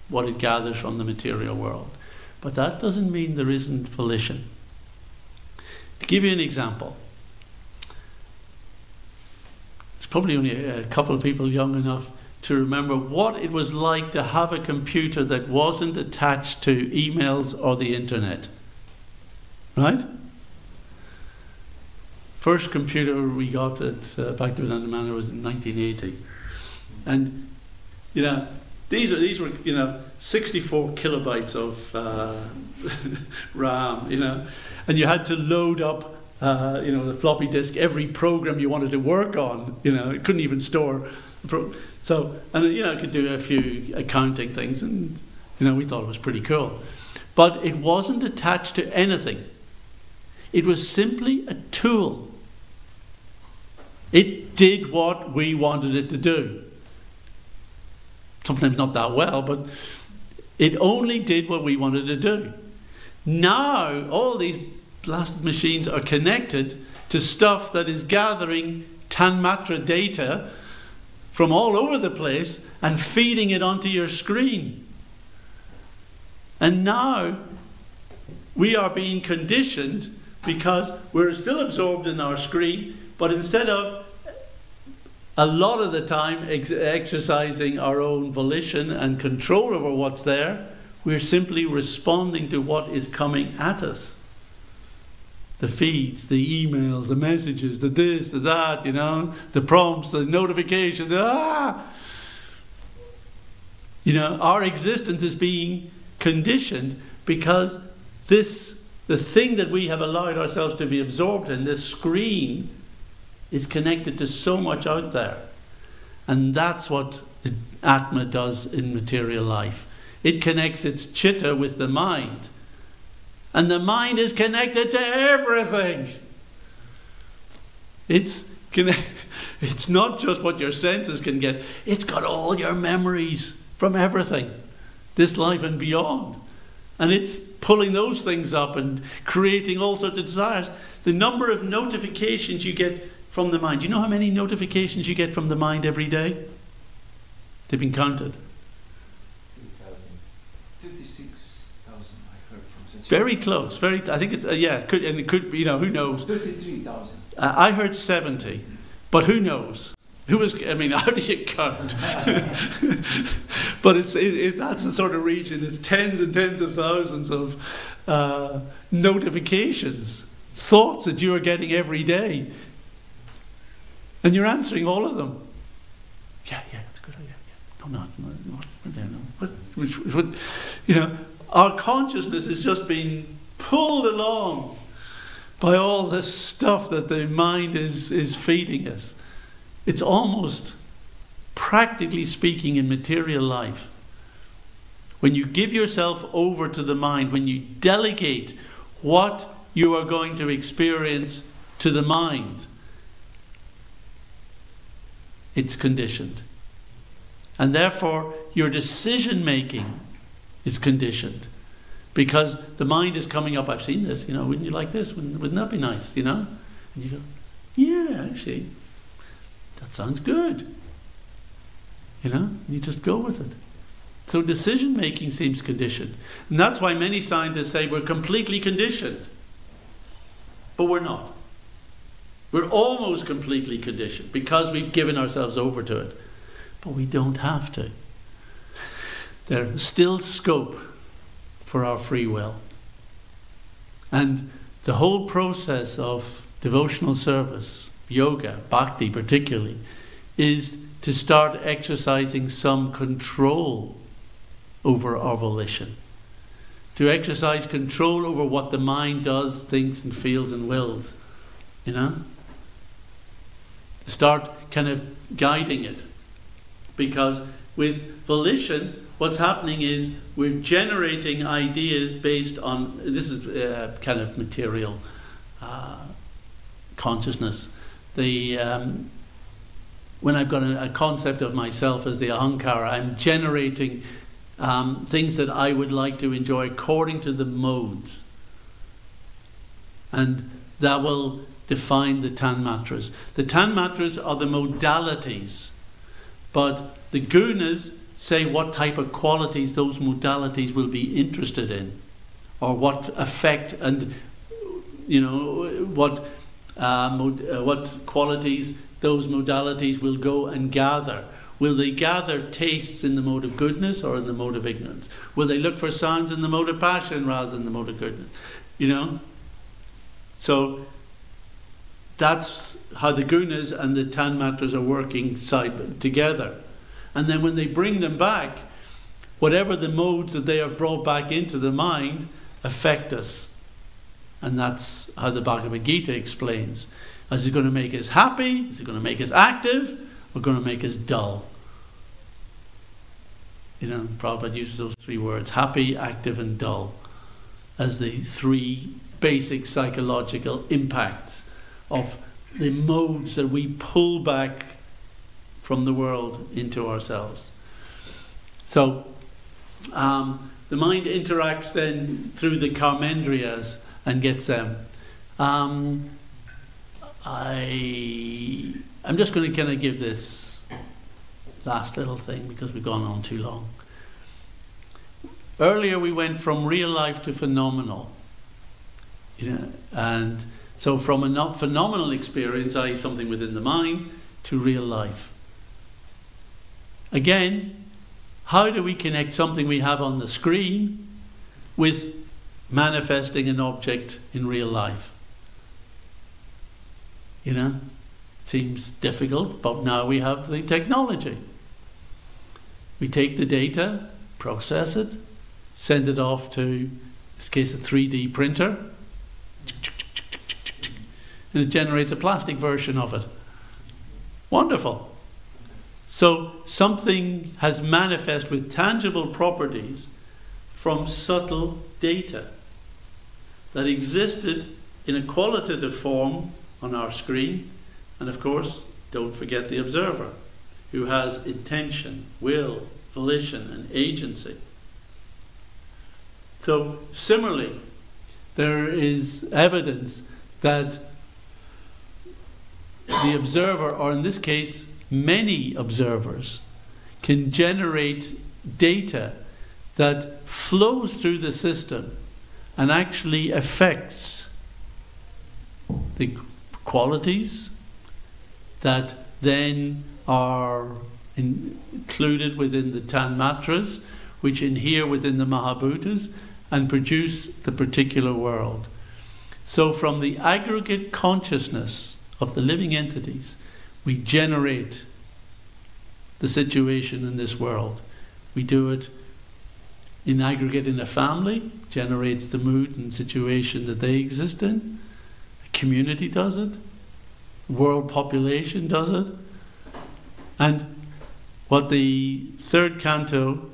what it gathers from the material world. But that doesn't mean there isn't volition. To give you an example, there's probably only a couple of people young enough to remember what it was like to have a computer that wasn't attached to emails or the internet. Right? First computer we got at back to Another Manor was in 1980. And, these were, 64 kilobytes of RAM, and you had to load up, the floppy disk, every program you wanted to work on, it couldn't even store. So, and it could do a few accounting things, and, we thought it was pretty cool. But it wasn't attached to anything. It was simply a tool. It did what we wanted it to do. Sometimes not that well, but it only did what we wanted to do. Now, all these blasted machines are connected to stuff that is gathering Tanmatra data from all over the place and feeding it onto your screen. And now we are being conditioned because we're still absorbed in our screen, but instead of a lot of the time exercising our own volition and control over what's there, we're simply responding to what is coming at us. The feeds, the emails, the messages, the this, the that, the prompts, the notifications, our existence is being conditioned because the thing that we have allowed ourselves to be absorbed in, this screen, is connected to so much out there. And that's what the Atma does in material life. It connects its chitta with the mind. And the mind is connected to everything. It's not just what your senses can get. It's got all your memories from everything, this life and beyond. And it's pulling those things up and creating all sorts of desires. The number of notifications you get from the mind. Do you know how many notifications you get from the mind every day? They've been counted. 56,000 I heard from Sense. Very close. I think it's, it could be, who knows? 33,000. I heard 70, but who knows? How do you count? But that's the sort of region. It's tens and tens of thousands of notifications, thoughts that you are getting every day. And you're answering all of them. Yeah, that's a good idea. Yeah. No. Our consciousness is just being pulled along by all this stuff that the mind is feeding us. It's almost, practically speaking, in material life, when you give yourself over to the mind, when you delegate what you are going to experience to the mind, it's conditioned. And therefore, your decision making is conditioned. Because the mind is coming up, I've seen this, wouldn't you like this? Wouldn't that be nice, And you go, yeah, actually, that sounds good. And you just go with it. So decision making seems conditioned. And that's why many scientists say we're completely conditioned. But we're not. We're almost completely conditioned because we've given ourselves over to it. But we don't have to. There's still scope for our free will. And the whole process of devotional service, yoga, bhakti particularly, is to start exercising some control over our volition. To exercise control over what the mind does, thinks and feels and wills. Start kind of guiding it. because with volition, what's happening is we're generating ideas based on, this is kind of material consciousness. When I've got a concept of myself as the ahankara, I'm generating things that I would like to enjoy according to the modes. And that will define the tanmatras. The tanmatras are the modalities, but the gunas say what type of qualities those modalities will be interested in, or what effect and what qualities those modalities will go and gather. Will they gather tastes in the mode of goodness or in the mode of ignorance? Will they look for sounds in the mode of passion rather than the mode of goodness? So that's how the gunas and the tanmatras are working side together. And then when they bring them back, whatever the modes that they have brought back into the mind affect us. And that's how the Bhagavad Gita explains. Is it going to make us happy? Is it going to make us active? Or going to make us dull? Prabhupada uses those three words, happy, active and dull, as the three basic psychological impacts of the modes that we pull back from the world into ourselves. So the mind interacts then through the karmendriyas and gets them. I'm just going to kind of give this last little thing because we've gone on too long. Earlier we went from real life to phenomenal. And so from a not phenomenal experience, i.e. something within the mind, to real life. Again, how do we connect something we have on the screen with manifesting an object in real life? Seems difficult, but now we have the technology. We take the data, process it, send it off to, in this case, a 3D printer, and it generates a plastic version of it. Wonderful. So something has manifest with tangible properties from subtle data that existed in a qualitative form on our screen. And of course, don't forget the observer, who has intention, will, volition, and agency. So similarly, there is evidence that the observer, or in this case, many observers, can generate data that flows through the system and actually affects the qualities that then are included within the tanmatras, which inhere within the mahabhutas and produce the particular world. So from the aggregate consciousness of the living entities, we generate the situation in this world. We do it in aggregate in a family, generates the mood and situation that they exist in. A community does it. World population does it. And what the third canto,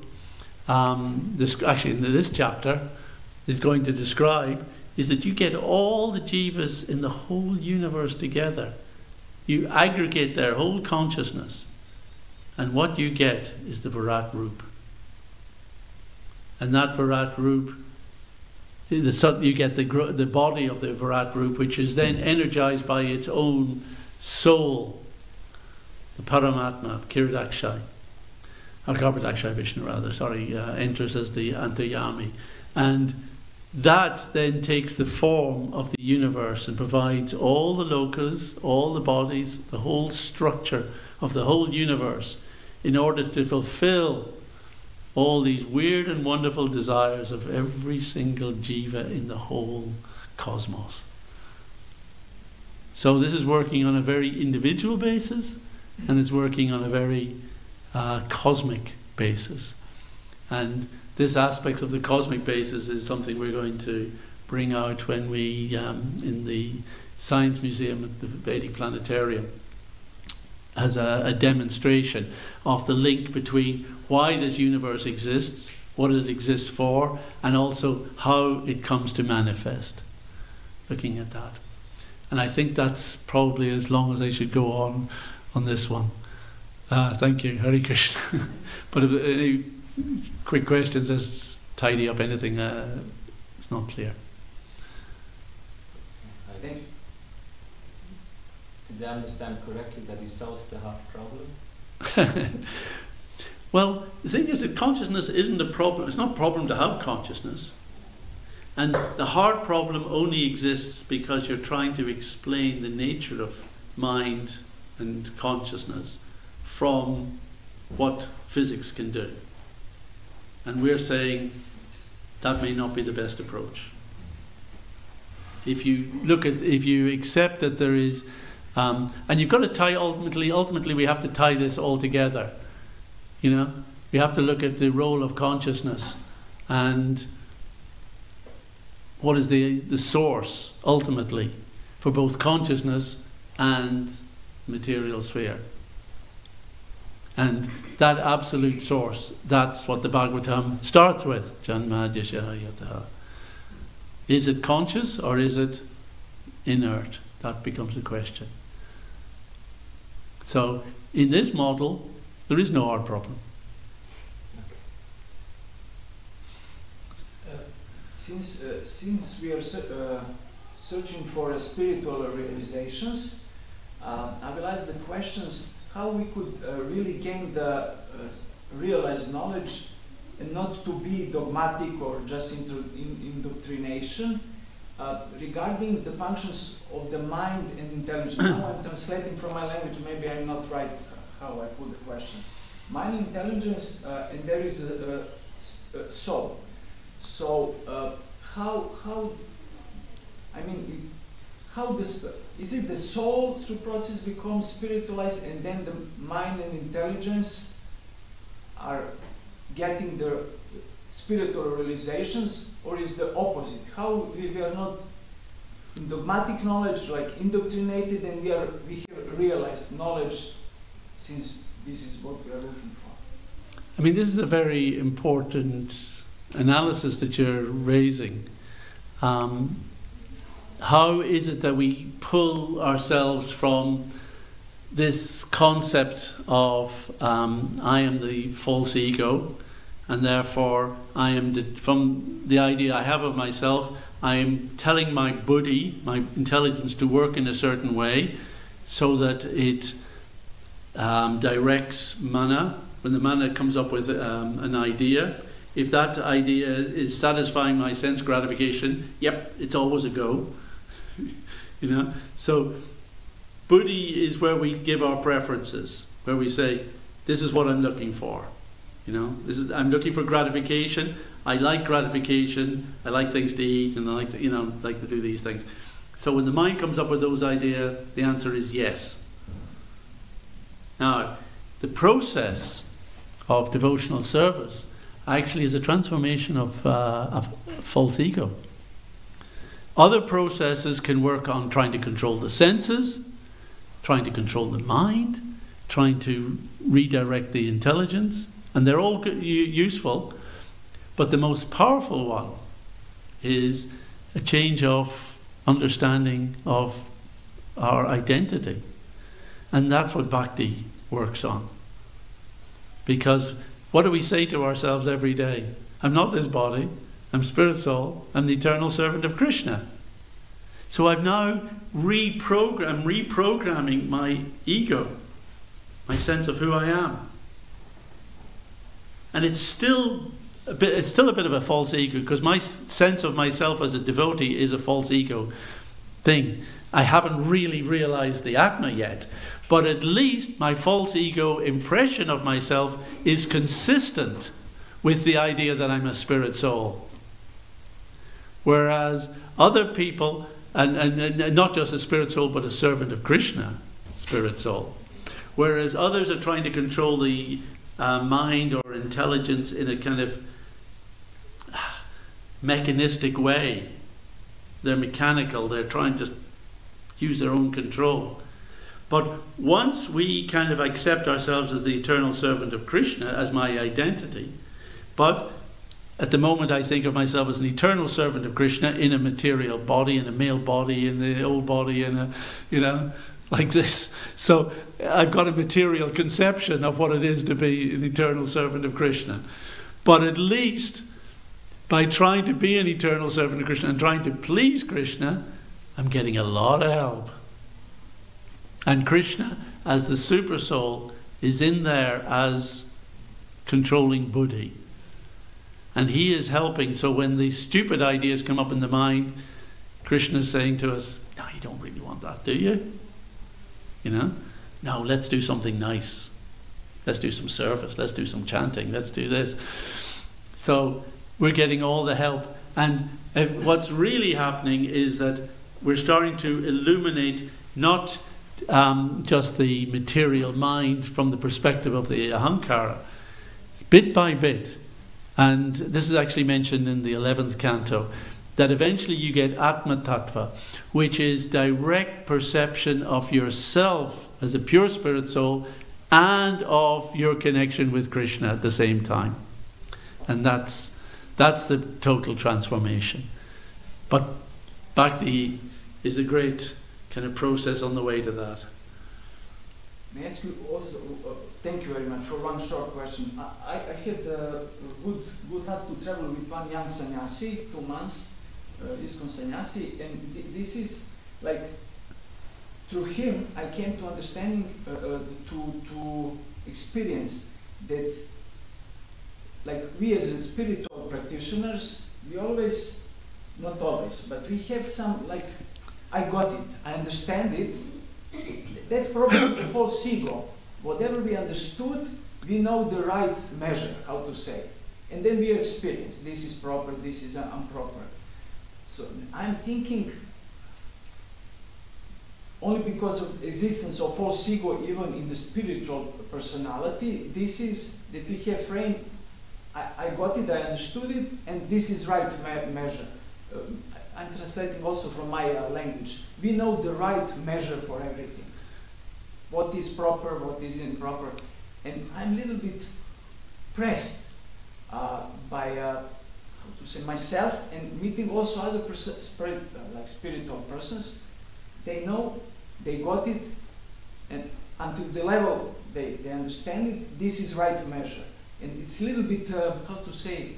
actually in this chapter, is going to describe is that you get all the jivas in the whole universe together. You aggregate their whole consciousness, and what you get is the Virat Roop. And that Virat Roop, you get the body of the Virat Roop, which is then energized by its own soul, the Paramatma, Kiridakshai, or Garbhodakshai Vishnu rather, enters as the Antaryami. And that then takes the form of the universe and provides all the lokas, all the bodies, the whole structure of the whole universe in order to fulfill all these weird and wonderful desires of every single jiva in the whole cosmos. So this is working on a very individual basis, and it's working on a very cosmic basis. And this aspect of the cosmic basis is something we're going to bring out when we, in the Science Museum at the Vedic Planetarium, as a demonstration of the link between why this universe exists, what it exists for, and also how it comes to manifest. Looking at that. And I think that's probably as long as I should go on this one. Thank you, Hare Krishna. But if any quick questions, let's tidy up anything it's not clear. I think, did I understand correctly that you solved the hard problem? Well, the thing is that consciousness isn't a problem. It's not a problem to have consciousness. And the hard problem only exists because you're trying to explain the nature of mind and consciousness from what physics can do. And we're saying that may not be the best approach. If you accept that there is, and you've got to tie ultimately we have to tie this all together. You know, we have to look at the role of consciousness and what is the source ultimately for both consciousness and material sphere. And that absolute source, that's what the Bhagavatam starts with. Janmadhyasya yataha. Is it conscious or is it inert? That becomes the question. So in this model, there is no hard problem. Since we are searching for spiritual realizations, I will ask the questions how we could really gain the realized knowledge and not to be dogmatic or just indoctrination regarding the functions of the mind and intelligence. Now I'm translating from my language, maybe I'm not right how I put the question. Mind, intelligence, and there is a soul. So how is it the soul through process becomes spiritualized and then the mind and intelligence are getting their spiritual realizations, or is the opposite? How we are not in dogmatic knowledge, like indoctrinated, and we have realized knowledge, since this is what we are looking for? I mean, this is a very important analysis that you're raising. How is it that we pull ourselves from this concept of I am the false ego, and therefore I am from the idea I have of myself, I am telling my buddhi, my intelligence, to work in a certain way so that it directs mana. When the mana comes up with an idea, if that idea is satisfying my sense gratification, yep, it's always a go. You know, so buddhi is where we give our preferences, where we say, this is what I'm looking for. You know, I'm looking for gratification. I like gratification. I like things to eat, and I like to, like to do these things. So when the mind comes up with those ideas, the answer is yes. Now, the process of devotional service actually is a transformation of false ego. Other processes can work on trying to control the senses, trying to control the mind, trying to redirect the intelligence, and they're all useful, but the most powerful one is a change of understanding of our identity. And that's what bhakti works on. Because what do we say to ourselves every day? I'm not this body, I'm spirit soul, I'm the eternal servant of Krishna. So I'm now reprogramming my ego, my sense of who I am. And it's still a bit of a false ego, because my sense of myself as a devotee is a false ego thing. I haven't really realized the Atma yet, but at least my false ego impression of myself is consistent with the idea that I'm a spirit soul. Whereas other people, and not just a spirit soul, but a servant of Krishna, spirit soul. Whereas others are trying to control the mind or intelligence in a kind of mechanistic way. They're mechanical, they're trying to use their own control. But once we kind of accept ourselves as the eternal servant of Krishna, as my identity, but at the moment I think of myself as an eternal servant of Krishna in a material body, in a male body, in the old body, in a, you know, like this. So I've got a material conception of what it is to be an eternal servant of Krishna. But at least by trying to be an eternal servant of Krishna and trying to please Krishna, I'm getting a lot of help. And Krishna, as the super soul, is in there as controlling buddhi. And he is helping. So when these stupid ideas come up in the mind, Krishna is saying to us, no, you don't really want that, do you? You know? No, let's do something nice. Let's do some service. Let's do some chanting. Let's do this. So we're getting all the help. And what's really happening is that we're starting to illuminate not just the material mind from the perspective of the ahankara, bit by bit. And this is actually mentioned in the 11th canto, that eventually you get Atma Tattva, which is direct perception of yourself as a pure spirit soul and of your connection with Krishna at the same time. And that's the total transformation. But Bhakti is a great kind of process on the way to that. May I ask you also, thank you very much for one short question. I had good luck to travel with one young sannyasi, 2 months, ISKCON sannyasi, and this is like, through him I came to understanding, to experience that, like, we as spiritual practitioners, we always, not always, but we have some, like, I got it, I understand it. That's probably the false ego. Whatever we understood, we know the right measure, how to say. And then we experience, this is proper, this is improper. So I'm thinking, only because of existence of false ego, even in the spiritual personality, this is that we have framed, I got it, I understood it, and this is right measure. I'm translating also from my language. We know the right measure for everything. What is proper, what is improper. And I'm a little bit pressed by how to say, myself, and meeting also other like spiritual persons. They know, they got it, and until the level they understand it, this is right measure. And it's a little bit, how to say,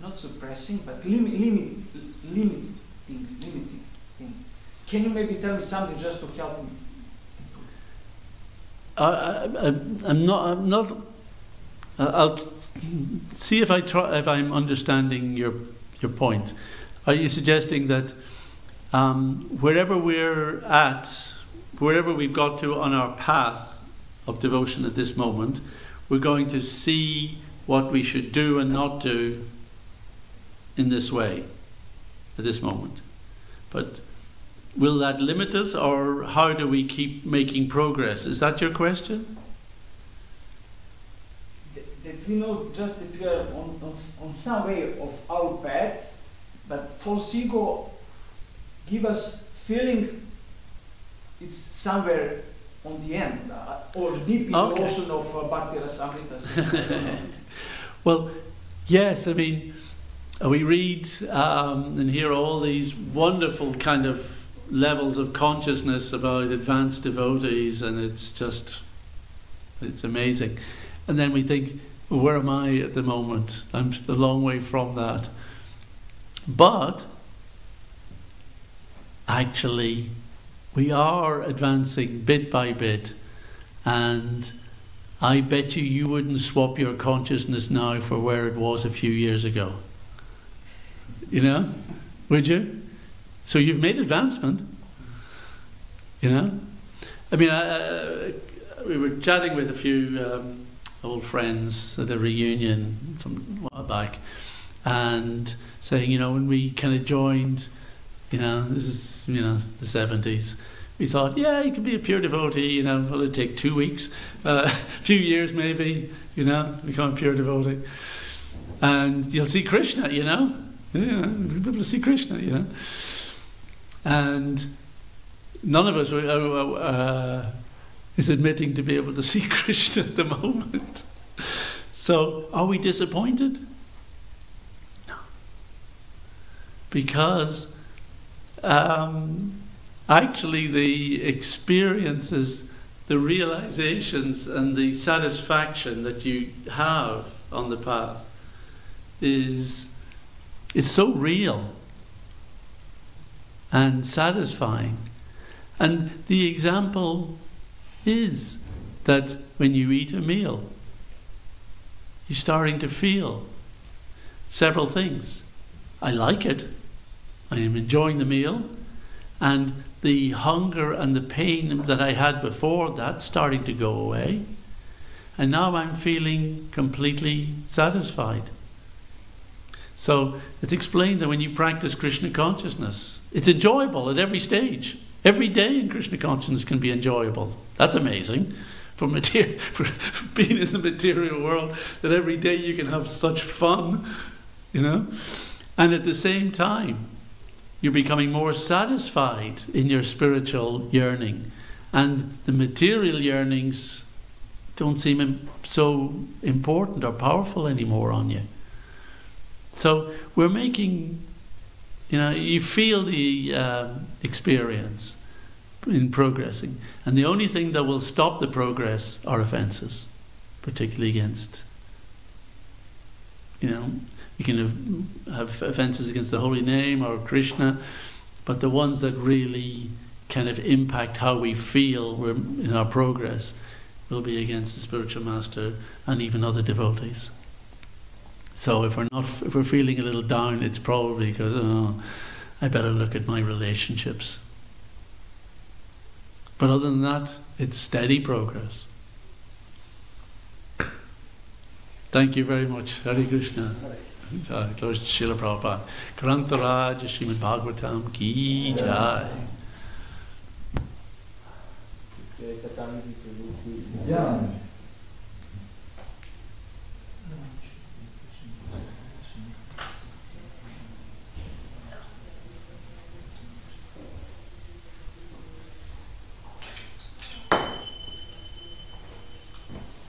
not suppressing, but limiting thing. Can you maybe tell me something just to help me? I'm not. I'll see if I'm understanding your point. Are you suggesting that wherever we're at, wherever we've got to on our path of devotion at this moment, we're going to see what we should do and not do in this way at this moment? But will that limit us, or how do we keep making progress? Is that your question? That we know just that we are on some way of our path, but false ego give us feeling it's somewhere on the end, or deep in the ocean of Bhakti Rasamrita. Well, yes, I mean, we read and hear all these wonderful kind of levels of consciousness about advanced devotees, and it's amazing. And then we think, where am I at the moment? I'm a long way from that. But actually, we are advancing bit by bit, and I bet you wouldn't swap your consciousness now for where it was a few years ago. You know? Would you? So you've made advancement. You know? I mean, we were chatting with a few old friends at a reunion some while back, and saying, you know, when we kind of joined, you know, this is, you know, the 70s, we thought, yeah, you can be a pure devotee, you know, it'll take 2 weeks, a few years maybe, you know, become a pure devotee. And you'll see Krishna, you know. Yeah, you'll be able to see Krishna, you know. And none of us is admitting to be able to see Krishna at the moment. So, are we disappointed? No. Because actually the experiences, the realizations and the satisfaction that you have on the path is so real and satisfying. And the example is that when you eat a meal, you're starting to feel several things. I like it. I am enjoying the meal. And the hunger and the pain that I had before, that's starting to go away. And now I'm feeling completely satisfied. So it's explained that when you practice Krishna consciousness, it's enjoyable at every stage. Every day in Krishna consciousness can be enjoyable. That's amazing. For being in the material world, that every day you can have such fun, you know. And at the same time, you're becoming more satisfied in your spiritual yearning. And the material yearnings don't seem so important or powerful anymore on you. So we're making, you know, you feel the experience in progressing. And the only thing that will stop the progress are offenses, particularly against, you know, you can have offenses against the holy name or Krishna, but the ones that really kind of impact how we feel in our progress will be against the spiritual master and even other devotees. So if we're feeling a little down, it's probably because I better look at my relationships. But other than that, it's steady progress. Thank you very much. Hare Krishna. Jai Srila Prabhupada. Grantaraj Srimad Bhagavatam Ki Jai. Is there a